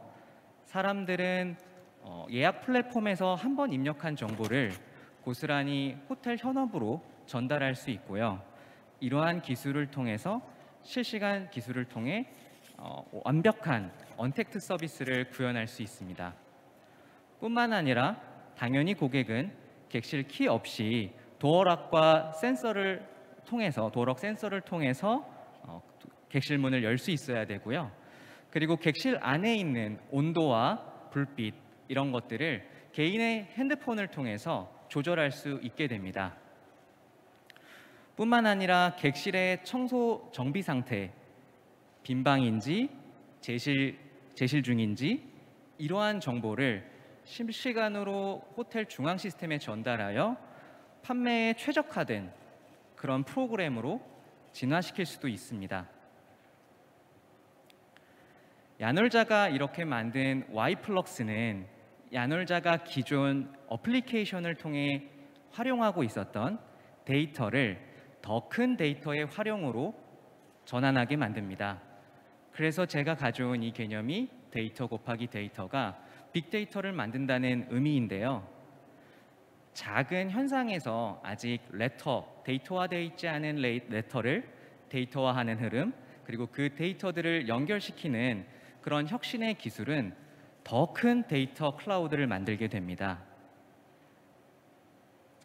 사람들은 예약 플랫폼에서 한 번 입력한 정보를 고스란히 호텔 현업으로 전달할 수 있고요. 이러한 기술을 통해서 실시간 기술을 통해 완벽한 언택트 서비스를 구현할 수 있습니다. 뿐만 아니라 당연히 고객은 객실 키 없이 도어락과 센서를 통해서 도어락 센서를 통해서 객실 문을 열 수 있어야 되고요. 그리고 객실 안에 있는 온도와 불빛 이런 것들을 개인의 핸드폰을 통해서 조절할 수 있게 됩니다. 뿐만 아니라 객실의 청소 정비 상태, 빈 방인지 제실 중인지 이러한 정보를 실시간으로 호텔 중앙 시스템에 전달하여 판매에 최적화된 그런 프로그램으로 진화시킬 수도 있습니다. 야놀자가 이렇게 만든 Y플럭스는 야놀자가 기존 어플리케이션을 통해 활용하고 있었던 데이터를 더 큰 데이터의 활용으로 전환하게 만듭니다. 그래서 제가 가져온 이 개념이 데이터 곱하기 데이터가 빅데이터를 만든다는 의미인데요. 작은 현상에서 아직 데이터화되어 있지 않은 레터를 데이터화하는 흐름, 그리고 그 데이터들을 연결시키는 그런 혁신의 기술은 더 큰 데이터 클라우드를 만들게 됩니다.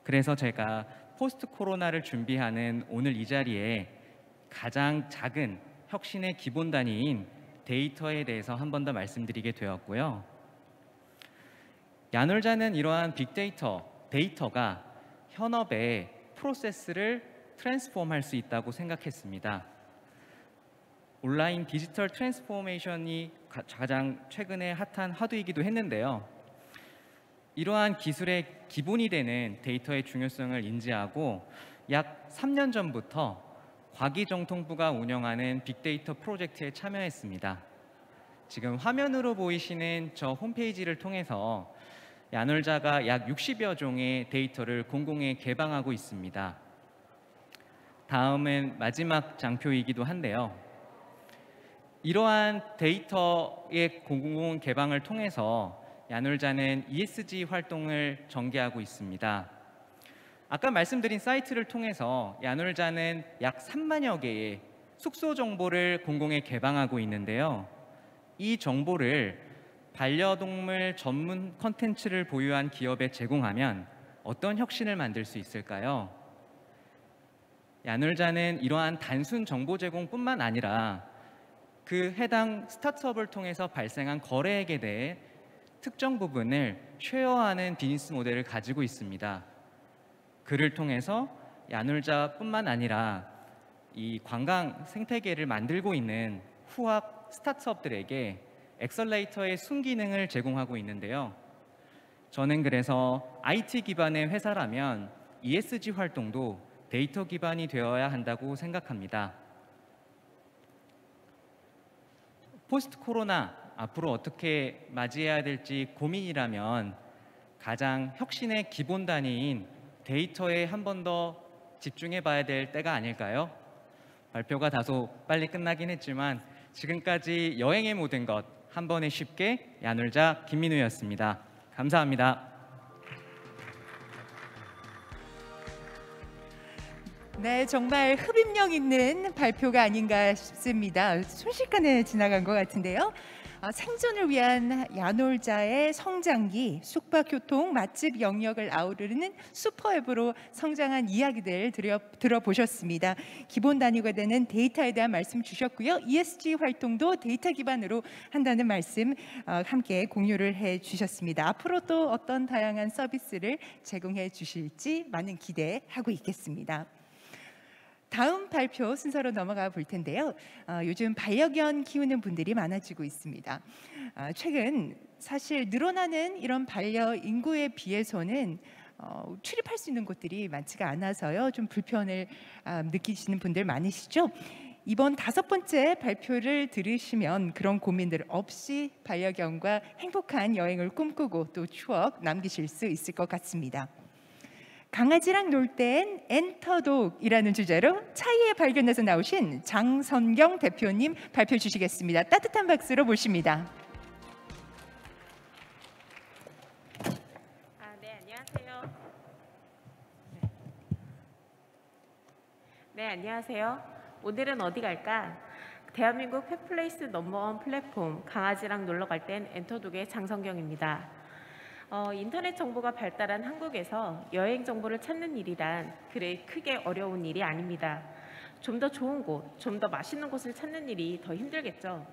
그래서 제가 포스트 코로나를 준비하는 오늘 이 자리에 가장 작은 혁신의 기본 단위인 데이터에 대해서 한 번 더 말씀드리게 되었고요. 야놀자는 이러한 데이터가 현업의 프로세스를 트랜스폼할 수 있다고 생각했습니다. 온라인 디지털 트랜스포메이션이 가장 최근에 핫한 화두이기도 했는데요. 이러한 기술의 기본이 되는 데이터의 중요성을 인지하고 약 3년 전부터 과기정통부가 운영하는 빅데이터 프로젝트에 참여했습니다. 지금 화면으로 보이시는 저 홈페이지를 통해서 야놀자가 약 60여 종의 데이터를 공공에 개방하고 있습니다. 다음은 마지막 장표이기도 한데요. 이러한 데이터의 공공 개방을 통해서 야놀자는 ESG 활동을 전개하고 있습니다. 아까 말씀드린 사이트를 통해서 야놀자는 약 3만여 개의 숙소 정보를 공공에 개방하고 있는데요. 이 정보를 반려동물 전문 컨텐츠를 보유한 기업에 제공하면 어떤 혁신을 만들 수 있을까요? 야놀자는 이러한 단순 정보 제공뿐만 아니라 그 해당 스타트업을 통해서 발생한 거래액에 대해 특정 부분을 쉐어하는 비즈니스 모델을 가지고 있습니다. 그를 통해서 야놀자뿐만 아니라 이 관광 생태계를 만들고 있는 후학 스타트업들에게 엑셀레이터의 순기능을 제공하고 있는데요. 저는 그래서 IT 기반의 회사라면 ESG 활동도 데이터 기반이 되어야 한다고 생각합니다. 포스트 코로나 앞으로 어떻게 맞이해야 될지 고민이라면 가장 혁신의 기본 단위인 데이터에 한 번 더 집중해 봐야 될 때가 아닐까요? 발표가 다소 빨리 끝나긴 했지만 지금까지 여행의 모든 것 한 번에 쉽게 야놀자 김민우였습니다. 감사합니다. 네, 정말 흡입력 있는 발표가 아닌가 싶습니다. 순식간에 지나간 것 같은데요. 생존을 위한 야놀자의 성장기, 숙박교통, 맛집 영역을 아우르는 슈퍼앱으로 성장한 이야기들 들어보셨습니다. 기본 단위가 되는 데이터에 대한 말씀 주셨고요. ESG 활동도 데이터 기반으로 한다는 말씀 함께 공유를 해주셨습니다. 앞으로 또 어떤 다양한 서비스를 제공해 주실지 많은 기대하고 있겠습니다. 다음 발표 순서로 넘어가 볼 텐데요. 요즘 반려견 키우는 분들이 많아지고 있습니다. 최근 사실 늘어나는 이런 반려 인구에 비해서는 출입할 수 있는 곳들이 많지가 않아서요. 좀 불편을 느끼시는 분들 많으시죠? 이번 5번째 발표를 들으시면 그런 고민들 없이 반려견과 행복한 여행을 꿈꾸고 또 추억 남기실 수 있을 것 같습니다. 강아지랑 놀 땐 엔터독이라는 주제로 차이에 발견해서 나오신 장선경 대표님 발표 주시겠습니다. 따뜻한 박수로 모십니다. 네, 안녕하세요. 네, 안녕하세요. 오늘은 어디 갈까? 대한민국 펫플레이스 넘버원 플랫폼 강아지랑 놀러 갈 땐 엔터독의 장선경입니다. 인터넷 정보가 발달한 한국에서 여행 정보를 찾는 일이란 그리 크게 어려운 일이 아닙니다. 좀 더 좋은 곳, 좀 더 맛있는 곳을 찾는 일이 더 힘들겠죠.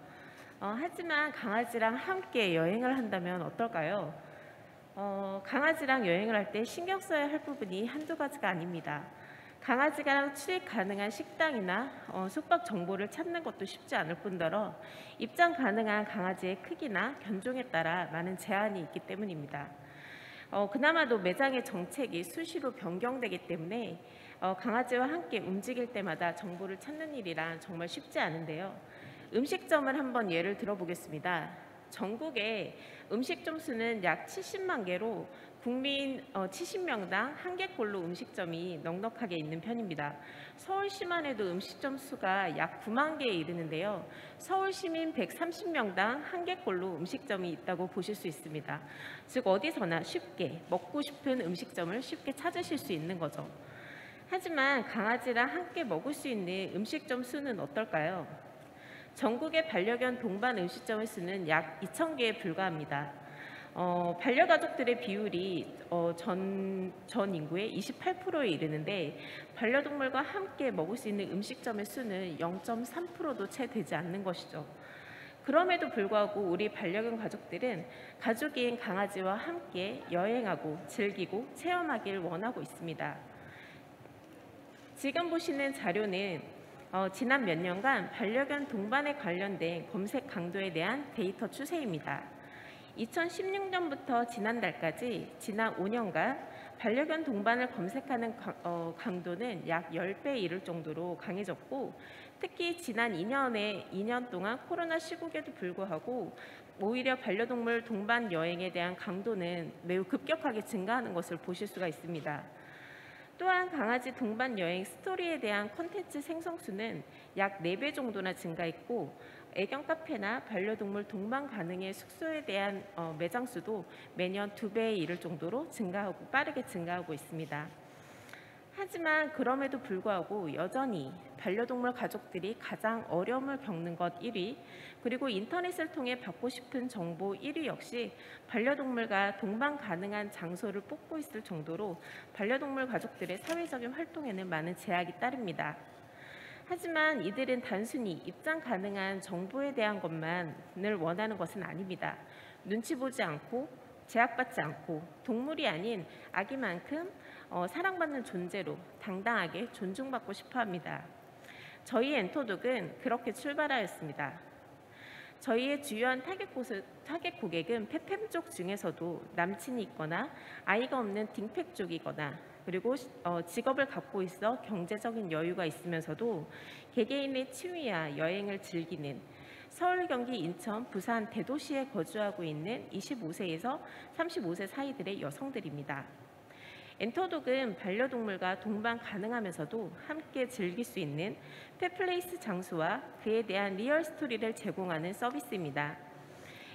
하지만 강아지랑 함께 여행을 한다면 어떨까요? 강아지랑 여행을 할 때 신경 써야 할 부분이 한두 가지가 아닙니다. 강아지랑 출입 가능한 식당이나 숙박 정보를 찾는 것도 쉽지 않을 뿐더러 입장 가능한 강아지의 크기나 견종에 따라 많은 제한이 있기 때문입니다. 그나마도 매장의 정책이 수시로 변경되기 때문에 강아지와 함께 움직일 때마다 정보를 찾는 일이란 정말 쉽지 않은데요. 음식점을 한번 예를 들어보겠습니다. 전국의 음식점 수는 약 70만 개로 국민 70명당 1개꼴로 음식점이 넉넉하게 있는 편입니다. 서울시만 해도 음식점 수가 약 9만 개에 이르는데요. 서울 시민 130명당 1개꼴로 음식점이 있다고 보실 수 있습니다. 즉 어디서나 쉽게 먹고 싶은 음식점을 쉽게 찾으실 수 있는 거죠. 하지만 강아지랑 함께 먹을 수 있는 음식점 수는 어떨까요? 전국의 반려견 동반 음식점의 수는 약 2,000개에 불과합니다. 반려가족들의 비율이 전 인구의 28%에 이르는데 반려동물과 함께 먹을 수 있는 음식점의 수는 0.3%도 채 되지 않는 것이죠. 그럼에도 불구하고 우리 반려견 가족들은 가족인 강아지와 함께 여행하고 즐기고 체험하길 원하고 있습니다. 지금 보시는 자료는 지난 몇 년간 반려견 동반에 관련된 검색 강도에 대한 데이터 추세입니다. 2016년부터 지난달까지 지난 5년간 반려견 동반을 검색하는 강도는 약 10배에 이를 정도로 강해졌고 특히 지난 2년 동안 코로나 시국에도 불구하고 오히려 반려동물 동반 여행에 대한 강도는 매우 급격하게 증가하는 것을 보실 수가 있습니다. 또한 강아지 동반 여행 스토리에 대한 콘텐츠 생성수는 약 4배 정도나 증가했고 애견 카페나 반려동물 동반 가능의 숙소에 대한 매장 수도 매년 2배에 이를 정도로 빠르게 증가하고 있습니다. 하지만 그럼에도 불구하고 여전히 반려동물 가족들이 가장 어려움을 겪는 것 1위, 그리고 인터넷을 통해 받고 싶은 정보 1위 역시 반려동물과 동반 가능한 장소를 뽑고 있을 정도로 반려동물 가족들의 사회적인 활동에는 많은 제약이 따릅니다. 하지만 이들은 단순히 입장 가능한 정보에 대한 것만을 원하는 것은 아닙니다. 눈치 보지 않고 제약받지 않고 동물이 아닌 아기만큼 사랑받는 존재로 당당하게 존중받고 싶어 합니다. 저희 엔터독은 그렇게 출발하였습니다. 저희의 주요한 타겟 고객은 페팸족 중에서도 남친이 있거나 아이가 없는 딩팩족이거나 그리고 직업을 갖고 있어 경제적인 여유가 있으면서도 개개인의 취미와 여행을 즐기는 서울, 경기, 인천, 부산 대도시에 거주하고 있는 25세에서 35세 사이들의 여성들입니다. 엔터독은 반려동물과 동반 가능하면서도 함께 즐길 수 있는 펫플레이스 장소와 그에 대한 리얼 스토리를 제공하는 서비스입니다.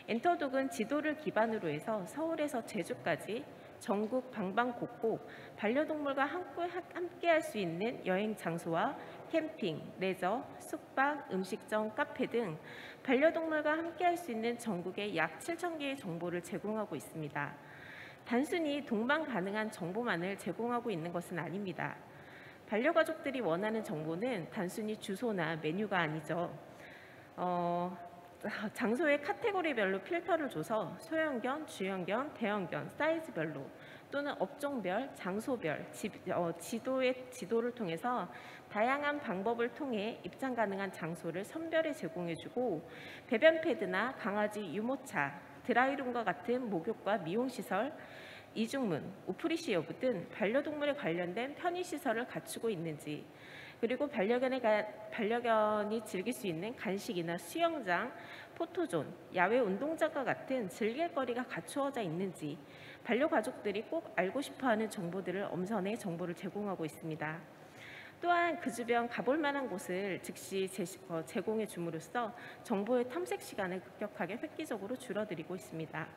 엔터독은 지도를 기반으로 해서 서울에서 제주까지 전국 방방곡곡 반려동물과 함께 할 수 있는 여행 장소와 캠핑, 레저, 숙박, 음식점, 카페 등 반려동물과 함께 할 수 있는 전국의 약 7,000개의 정보를 제공하고 있습니다. 단순히 동반 가능한 정보만을 제공하고 있는 것은 아닙니다. 반려가족들이 원하는 정보는 단순히 주소나 메뉴가 아니죠. 장소의 카테고리별로 필터를 줘서 소형견, 중형견, 대형견, 사이즈별로 또는 업종별, 장소별, 지도를 통해서 다양한 방법을 통해 입장 가능한 장소를 선별해 제공해주고 배변 패드나 강아지 유모차, 드라이룸과 같은 목욕과 미용시설, 이중문, 오프리시 여부 등 반려동물에 관련된 편의시설을 갖추고 있는지, 그리고 반려견이 즐길 수 있는 간식이나 수영장, 포토존, 야외 운동장과 같은 즐길거리가 갖추어져 있는지 반려가족들이 꼭 알고 싶어하는 정보들을 엄선해 정보를 제공하고 있습니다. 또한 그 주변 가볼 만한 곳을 즉시 제공해 줌으로써 정보의 탐색 시간을 급격하게 획기적으로 줄어들이고 있습니다.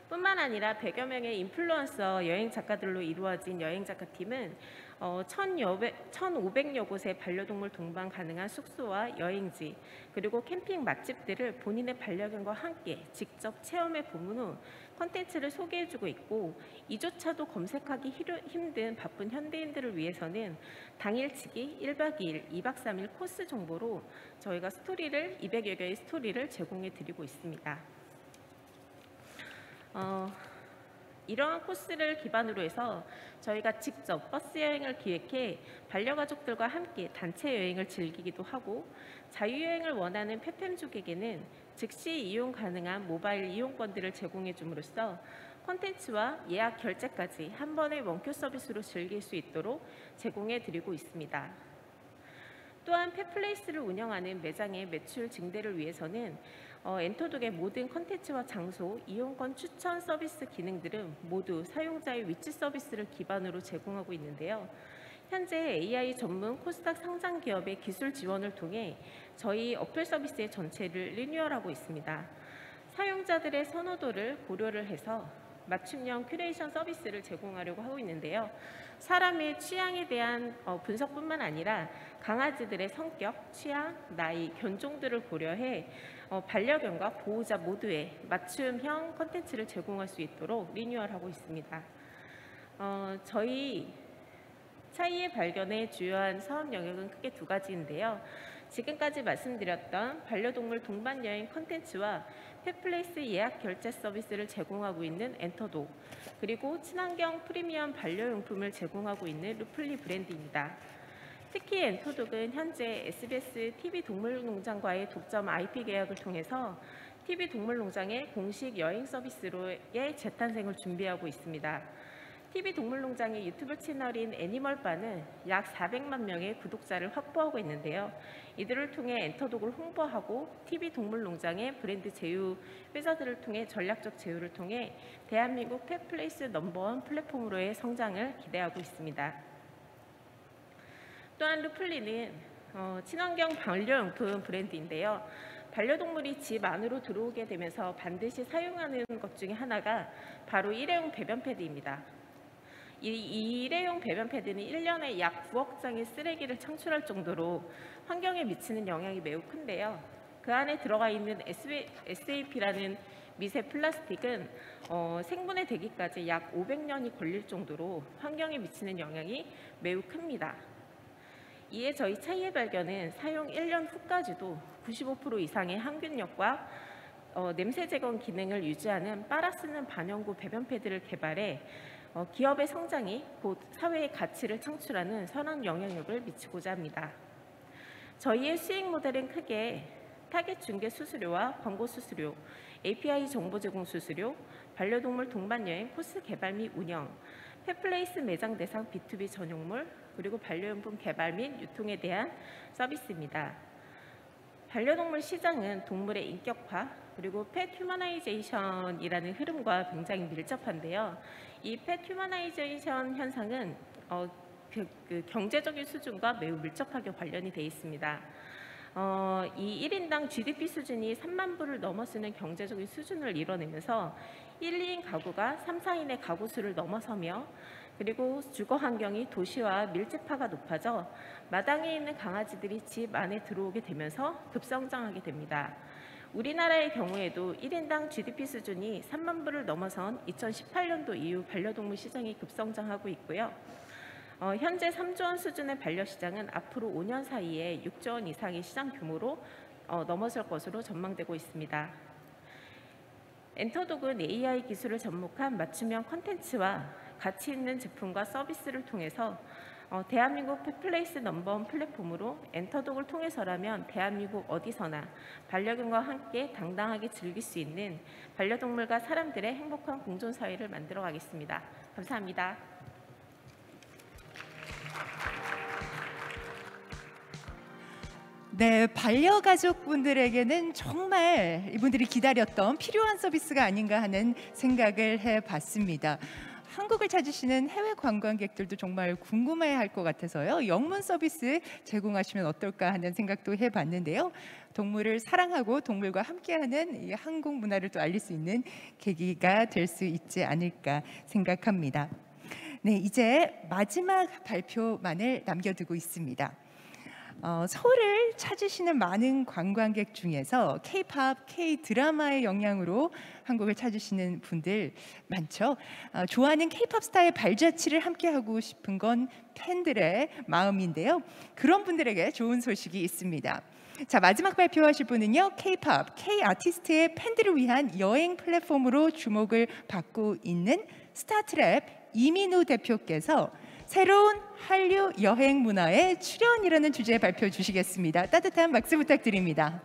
뿐만 아니라 100여 명의 인플루언서 여행 작가들로 이루어진 여행 작가팀은 1,500여 곳의 반려동물 동반 가능한 숙소와 여행지, 그리고 캠핑 맛집들을 본인의 반려견과 함께 직접 체험해 본 후 콘텐츠를 소개해주고 있고, 이조차도 검색하기 힘든 바쁜 현대인들을 위해서는 당일치기 1박 2일, 2박 3일 코스 정보로 저희가 200여 개의 스토리를 제공해 드리고 있습니다. 이러한 코스를 기반으로 해서 저희가 직접 버스 여행을 기획해 반려가족들과 함께 단체 여행을 즐기기도 하고, 자유여행을 원하는 페팸족에게는 즉시 이용 가능한 모바일 이용권들을 제공해 줌으로써 콘텐츠와 예약 결제까지 한 번의 원큐 서비스로 즐길 수 있도록 제공해 드리고 있습니다. 또한 펫플레이스를 운영하는 매장의 매출 증대를 위해서는 엔터독의 모든 콘텐츠와 장소, 이용권 추천 서비스 기능들은 모두 사용자의 위치 서비스를 기반으로 제공하고 있는데요. 현재 AI 전문 코스닥 상장 기업의 기술 지원을 통해 저희 어플 서비스의 전체를 리뉴얼하고 있습니다. 사용자들의 선호도를 고려를 해서 맞춤형 큐레이션 서비스를 제공하려고 하고 있는데요. 사람의 취향에 대한 분석뿐만 아니라 강아지들의 성격, 취향, 나이, 견종들을 고려해 반려견과 보호자 모두의 맞춤형 콘텐츠를 제공할 수 있도록 리뉴얼하고 있습니다. 저희 차이의 발견의 주요한 사업 영역은 크게 두 가지인데요. 지금까지 말씀드렸던 반려동물 동반 여행 콘텐츠와 펫플레이스 예약 결제 서비스를 제공하고 있는 엔터독, 그리고 친환경 프리미엄 반려용품을 제공하고 있는 루플리 브랜드입니다. 특히 엔터독은 현재 SBS TV동물농장과의 독점 IP 계약을 통해서 TV동물농장의 공식 여행 서비스로의 재탄생을 준비하고 있습니다. TV동물농장의 유튜브 채널인 애니멀바는 약 400만 명의 구독자를 확보하고 있는데요. 이들을 통해 엔터독을 홍보하고 TV동물농장의 브랜드 제휴 회사들을 통해 전략적 제휴를 통해 대한민국 펫플레이스 넘버원 플랫폼으로의 성장을 기대하고 있습니다. 또한 루플리는 친환경 반려용품 브랜드인데요. 반려동물이 집 안으로 들어오게 되면서 반드시 사용하는 것 중에 하나가 바로 일회용 배변 패드입니다. 이 일회용 배변 패드는 1년에 약 9억 장의 쓰레기를 창출할 정도로 환경에 미치는 영향이 매우 큰데요. 그 안에 들어가 있는 SAP라는 미세 플라스틱은 생분해 되기까지 약 500년이 걸릴 정도로 환경에 미치는 영향이 매우 큽니다. 이에 저희 차이의 발견은 사용 1년 후까지도 95% 이상의 항균력과 냄새 제거 기능을 유지하는 빨아 쓰는 반영구 배변 패드를 개발해 기업의 성장이 곧 사회의 가치를 창출하는 선한 영향력을 미치고자 합니다. 저희의 수익 모델은 크게 타겟 중개 수수료와 광고 수수료, API 정보 제공 수수료, 반려동물 동반 여행 코스 개발 및 운영, 펫플레이스 매장 대상 B2B 전용물, 그리고 반려용품 개발 및 유통에 대한 서비스입니다. 반려동물 시장은 동물의 인격화, 그리고 펫 휴머나이제이션이라는 흐름과 굉장히 밀접한데요. 이 펫 휴머나이제이션 현상은 그 경제적인 수준과 매우 밀접하게 관련이 되어 있습니다. 이 1인당 GDP 수준이 3만 불을 넘어서는 경제적인 수준을 이뤄내면서 1, 2인 가구가 3, 4인의 가구 수를 넘어서며 그리고 주거 환경이 도시와 밀집화가 높아져 마당에 있는 강아지들이 집 안에 들어오게 되면서 급성장하게 됩니다. 우리나라의 경우에도 1인당 GDP 수준이 3만 불을 넘어선 2018년도 이후 반려동물 시장이 급성장하고 있고요. 현재 3조 원 수준의 반려시장은 앞으로 5년 사이에 6조 원 이상의 시장 규모로 넘어설 것으로 전망되고 있습니다. 엔터독은 AI 기술을 접목한 맞춤형 콘텐츠와 가치 있는 제품과 서비스를 통해서 대한민국 펫플레이스 넘버원 플랫폼으로 엔터독을 통해서라면 대한민국 어디서나 반려견과 함께 당당하게 즐길 수 있는 반려동물과 사람들의 행복한 공존사회를 만들어 가겠습니다. 감사합니다. 네, 반려가족분들에게는 정말 이분들이 기다렸던 필요한 서비스가 아닌가 하는 생각을 해봤습니다. 한국을 찾으시는 해외 관광객들도 정말 궁금해할 것 같아서요. 영문 서비스 제공하시면 어떨까 하는 생각도 해봤는데요. 동물을 사랑하고 동물과 함께하는 이 한국 문화를 또 알릴 수 있는 계기가 될 수 있지 않을까 생각합니다. 네, 이제 마지막 발표만을 남겨두고 있습니다. 서울을 찾으시는 많은 관광객 중에서 K-팝, K-드라마의 영향으로 한국을 찾으시는 분들 많죠. 좋아하는 K-팝 스타의 발자취를 함께하고 싶은 건 팬들의 마음인데요. 그런 분들에게 좋은 소식이 있습니다. 자, 마지막 발표하실 분은요. K-팝, K-아티스트의 팬들을 위한 여행 플랫폼으로 주목을 받고 있는 스타트랩 이민우 대표께서 새로운 한류 여행 문화의 출현이라는 주제의 발표 주시겠습니다. 따뜻한 박수 부탁드립니다.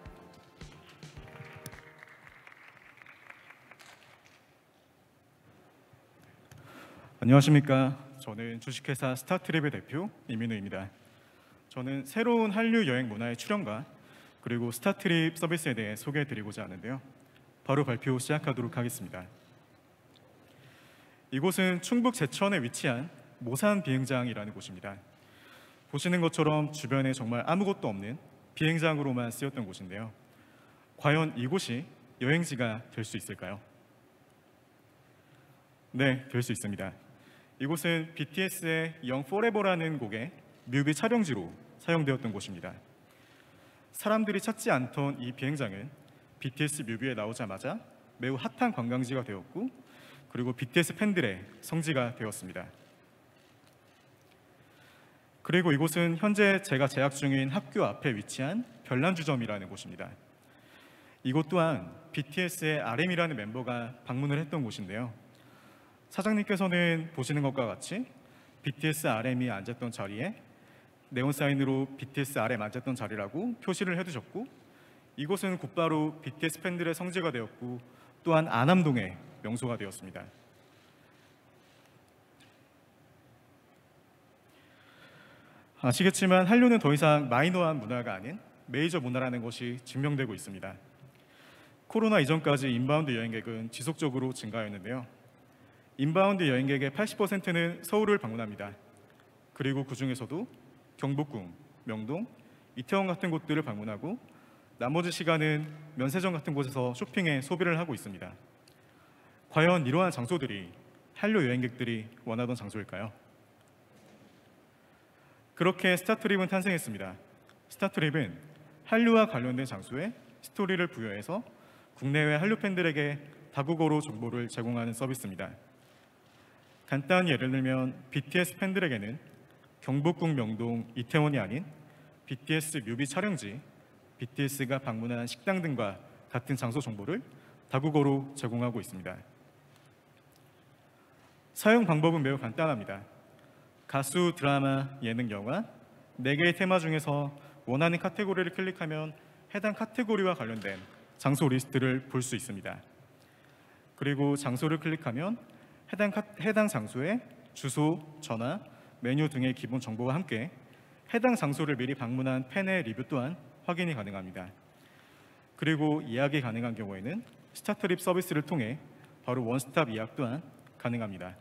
안녕하십니까. 저는 주식회사 스타트랩의 대표 이민우입니다. 저는 새로운 한류 여행 문화의 출현과 그리고 스타트립 서비스에 대해 소개해드리고자 하는데요. 바로 발표 시작하도록 하겠습니다. 이곳은 충북 제천에 위치한 모산 비행장이라는 곳입니다. 보시는 것처럼 주변에 정말 아무것도 없는 비행장으로만 쓰였던 곳인데요. 과연 이곳이 여행지가 될 수 있을까요? 네, 될 수 있습니다. 이곳은 BTS의 Young Forever라는 곡의 뮤비 촬영지로 사용되었던 곳입니다. 사람들이 찾지 않던 이 비행장은 BTS 뮤비에 나오자마자 매우 핫한 관광지가 되었고 그리고 BTS 팬들의 성지가 되었습니다. 그리고 이곳은 현재 제가 재학 중인 학교 앞에 위치한 별난주점이라는 곳입니다. 이곳 또한 BTS의 RM이라는 멤버가 방문을 했던 곳인데요. 사장님께서는 보시는 것과 같이 BTS RM이 앉았던 자리에 네온사인으로 BTS RM 앉았던 자리라고 표시를 해두셨고 이곳은 곧바로 BTS 팬들의 성지가 되었고 또한 안암동의 명소가 되었습니다. 아시겠지만 한류는 더 이상 마이너한 문화가 아닌 메이저 문화라는 것이 증명되고 있습니다. 코로나 이전까지 인바운드 여행객은 지속적으로 증가했는데요. 인바운드 여행객의 80%는 서울을 방문합니다. 그리고 그중에서도 경복궁, 명동, 이태원 같은 곳들을 방문하고 나머지 시간은 면세점 같은 곳에서 쇼핑에 소비를 하고 있습니다. 과연 이러한 장소들이 한류 여행객들이 원하던 장소일까요? 그렇게 스타트립은 탄생했습니다. 스타트립은 한류와 관련된 장소에 스토리를 부여해서 국내외 한류 팬들에게 다국어로 정보를 제공하는 서비스입니다. 간단히 예를 들면 BTS 팬들에게는 경복궁 명동 이태원이 아닌 BTS 뮤비 촬영지, BTS가 방문한 식당 등과 같은 장소 정보를 다국어로 제공하고 있습니다. 사용 방법은 매우 간단합니다. 가수, 드라마, 예능, 영화 4개의 테마 중에서 원하는 카테고리를 클릭하면 해당 카테고리와 관련된 장소 리스트를 볼 수 있습니다. 그리고 장소를 클릭하면 해당 장소의 주소, 전화, 메뉴 등의 기본 정보와 함께 해당 장소를 미리 방문한 팬의 리뷰 또한 확인이 가능합니다. 그리고 예약이 가능한 경우에는 스타트립 서비스를 통해 바로 원스톱 예약 또한 가능합니다.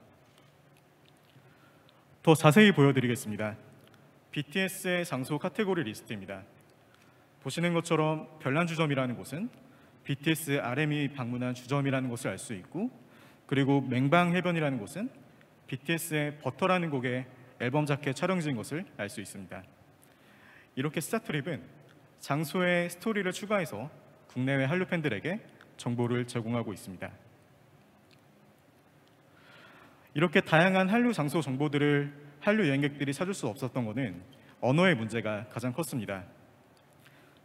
더 자세히 보여드리겠습니다. BTS의 장소 카테고리 리스트입니다. 보시는 것처럼 별난주점이라는 곳은 BTS RM이 방문한 주점이라는 것을 알 수 있고, 그리고 맹방해변이라는 곳은 BTS의 버터라는 곡의 앨범 자켓 촬영지인 것을 알 수 있습니다. 이렇게 스타트립은 장소에 스토리를 추가해서 국내외 한류 팬들에게 정보를 제공하고 있습니다. 이렇게 다양한 한류 장소 정보들을 한류 여행객들이 찾을 수 없었던 것은 언어의 문제가 가장 컸습니다.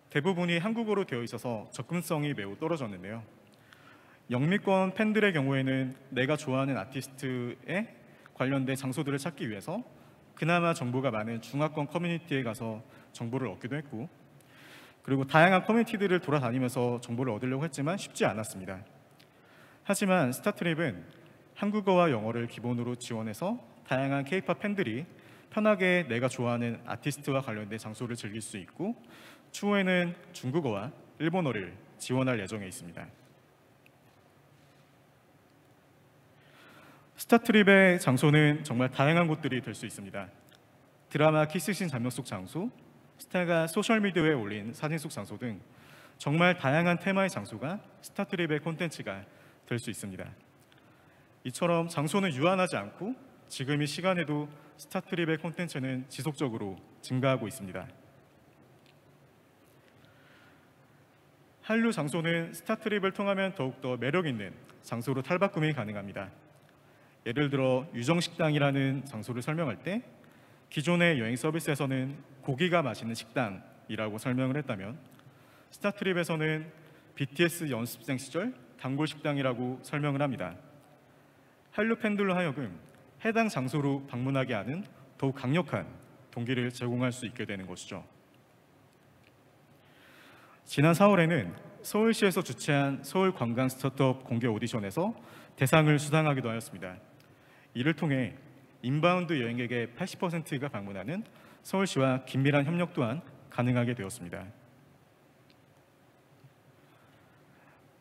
대부분이 한국어로 되어 있어서 접근성이 매우 떨어졌는데요. 영미권 팬들의 경우에는 내가 좋아하는 아티스트에 관련된 장소들을 찾기 위해서 그나마 정보가 많은 중화권 커뮤니티에 가서 정보를 얻기도 했고, 그리고 다양한 커뮤니티들을 돌아다니면서 정보를 얻으려고 했지만 쉽지 않았습니다. 하지만 스타트립은 한국어와 영어를 기본으로 지원해서 다양한 K-팝 팬들이 편하게 내가 좋아하는 아티스트와 관련된 장소를 즐길 수 있고, 추후에는 중국어와 일본어를 지원할 예정에 있습니다. 스타트립의 장소는 정말 다양한 곳들이 될 수 있습니다. 드라마 키스씬 장면 속 장소, 스타가 소셜미디어에 올린 사진 속 장소 등 정말 다양한 테마의 장소가 스타트립의 콘텐츠가 될 수 있습니다. 이처럼 장소는 유한하지 않고 지금 이 시간에도 스타트립의 콘텐츠는 지속적으로 증가하고 있습니다. 한류 장소는 스타트립을 통하면 더욱더 매력 있는 장소로 탈바꿈이 가능합니다. 예를 들어 유정식당이라는 장소를 설명할 때 기존의 여행 서비스에서는 고기가 맛있는 식당이라고 설명을 했다면, 스타트립에서는 BTS 연습생 시절 단골 식당이라고 설명을 합니다. 한류 팬들로 하여금 해당 장소로 방문하게 하는 더욱 강력한 동기를 제공할 수 있게 되는 것이죠. 지난 4월에는 서울시에서 주최한 서울 관광 스타트업 공개 오디션에서 대상을 수상하기도 하였습니다. 이를 통해 인바운드 여행객의 80%가 방문하는 서울시와 긴밀한 협력 또한 가능하게 되었습니다.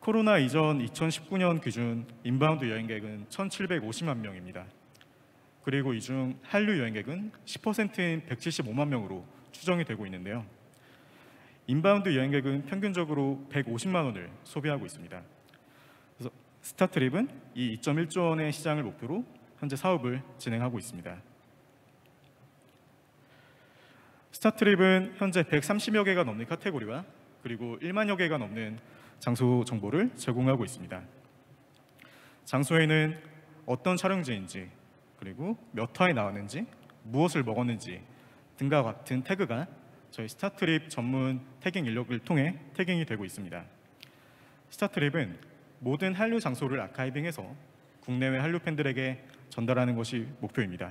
코로나 이전 2019년 기준 인바운드 여행객은 1,750만 명입니다. 그리고 이 중 한류 여행객은 10%인 175만 명으로 추정이 되고 있는데요. 인바운드 여행객은 평균적으로 150만 원을 소비하고 있습니다. 그래서 스타트립은 이 2.1조 원의 시장을 목표로 현재 사업을 진행하고 있습니다. 스타트립은 현재 130여 개가 넘는 카테고리와 그리고 1만여 개가 넘는 장소 정보를 제공하고 있습니다. 장소에는 어떤 촬영지인지, 그리고 몇 화에 나왔는지, 무엇을 먹었는지 등과 같은 태그가 저희 스타트립 전문 태깅 인력을 통해 태깅이 되고 있습니다. 스타트립은 모든 한류 장소를 아카이빙해서 국내외 한류 팬들에게 전달하는 것이 목표입니다.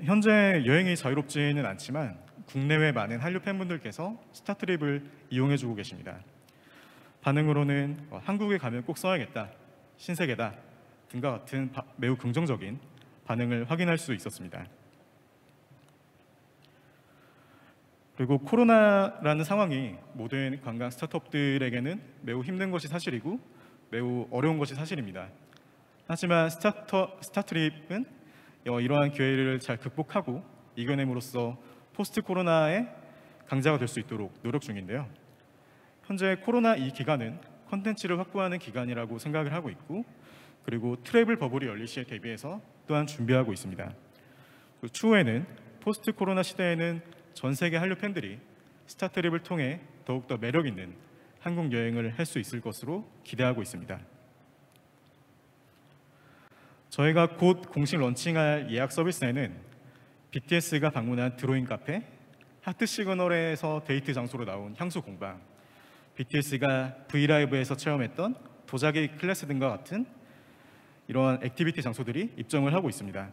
현재 여행이 자유롭지는 않지만 국내외 많은 한류 팬분들께서 스타트립을 이용해주고 계십니다. 반응으로는 한국에 가면 꼭 써야겠다, 신세계다 등과 같은 매우 긍정적인 반응을 확인할 수 있었습니다. 그리고 코로나라는 상황이 모든 관광 스타트업들에게는 매우 힘든 것이 사실이고 매우 어려운 것이 사실입니다. 하지만 스타트립은 이러한 기회를 잘 극복하고 이겨냄으로써 포스트 코로나의 강자가 될 수 있도록 노력 중인데요. 현재 코로나 이 기간은 콘텐츠를 확보하는 기간이라고 생각을 하고 있고, 그리고 트래블 버블이 열릴 시에 대비해서 또한 준비하고 있습니다. 추후에는 포스트 코로나 시대에는 전 세계 한류 팬들이 스타트립을 통해 더욱더 매력 있는 한국 여행을 할 수 있을 것으로 기대하고 있습니다. 저희가 곧 공식 런칭할 예약 서비스에는 BTS가 방문한 드로잉 카페, 하트 시그널에서 데이트 장소로 나온 향수 공방, BTS가 브이라이브에서 체험했던 도자기 클래스 등과 같은 이러한 액티비티 장소들이 입점을 하고 있습니다.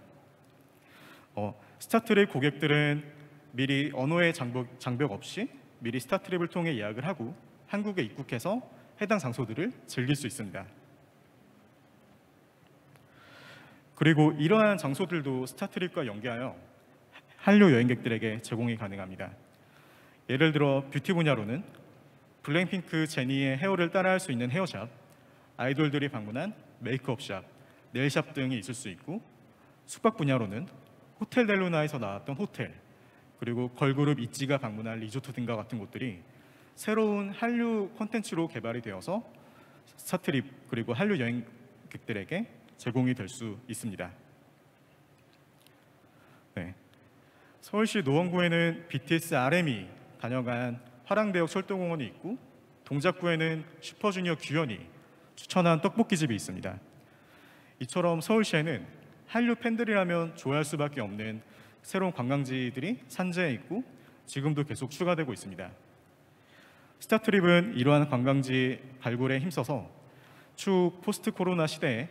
스타트립 고객들은 미리 언어의 장벽 없이 미리 스타트립을 통해 예약을 하고 한국에 입국해서 해당 장소들을 즐길 수 있습니다. 그리고 이러한 장소들도 스타트립과 연계하여 한류 여행객들에게 제공이 가능합니다. 예를 들어 뷰티 분야로는 블랙핑크 제니의 헤어를 따라할 수 있는 헤어샵, 아이돌들이 방문한 메이크업샵, 네일샵 등이 있을 수 있고, 숙박 분야로는 호텔 델루나에서 나왔던 호텔, 그리고 걸그룹 있지가 방문한 리조트 등과 같은 곳들이 새로운 한류 콘텐츠로 개발이 되어서 스타트립 그리고 한류 여행객들에게 제공이 될 수 있습니다. 네. 서울시 노원구에는 BTS RM이 다녀간 화랑대역 철도공원이 있고, 동작구에는 슈퍼주니어 규현이 추천한 떡볶이집이 있습니다. 이처럼 서울시에는 한류 팬들이라면 좋아할 수밖에 없는 새로운 관광지들이 산재해 있고 지금도 계속 추가되고 있습니다. 스타트립은 이러한 관광지 발굴에 힘써서 추후 포스트 코로나 시대에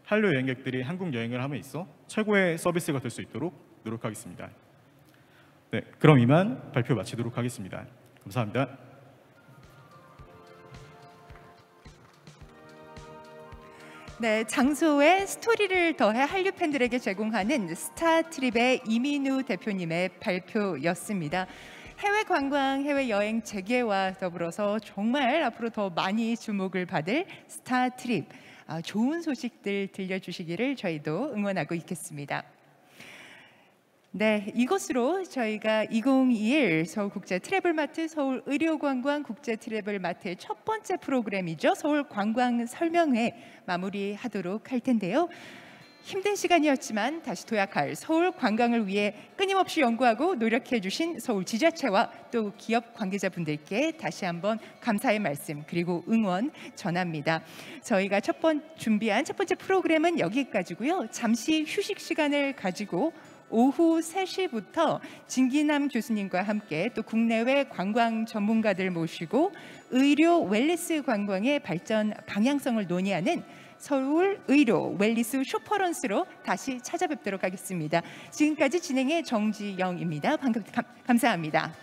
한류 여행객들이 한국 여행을 함에 있어 최고의 서비스가 될 수 있도록 노력하겠습니다. 네, 그럼 이만 발표 마치도록 하겠습니다. 감사합니다. 네, 장소에 스토리를 더해 한류 팬들에게 제공하는 스타트립의 이민우 대표님의 발표였습니다. 해외 관광, 해외 여행 재개와 더불어서 정말 앞으로 더 많이 주목을 받을 스타트립, 좋은 소식들 들려주시기를 저희도 응원하고 있겠습니다. 네, 이것으로 저희가 2021 서울국제 트래블마트 서울의료관광 국제 트래블마트의 첫 번째 프로그램이죠. 서울관광설명회 마무리하도록 할 텐데요. 힘든 시간이었지만 다시 도약할 서울 관광을 위해 끊임없이 연구하고 노력해 주신 서울 지자체와 또 기업 관계자분들께 다시 한번 감사의 말씀 그리고 응원 전합니다. 저희가 준비한 첫 번째 프로그램은 여기까지고요. 잠시 휴식 시간을 가지고 오후 3시부터 진기남 교수님과 함께 또 국내외 관광 전문가들 모시고 의료 웰니스 관광의 발전 방향성을 논의하는 서울 의료 웰니스 쇼퍼런스로 다시 찾아뵙도록 하겠습니다. 지금까지 진행의 정지영입니다. 감사합니다.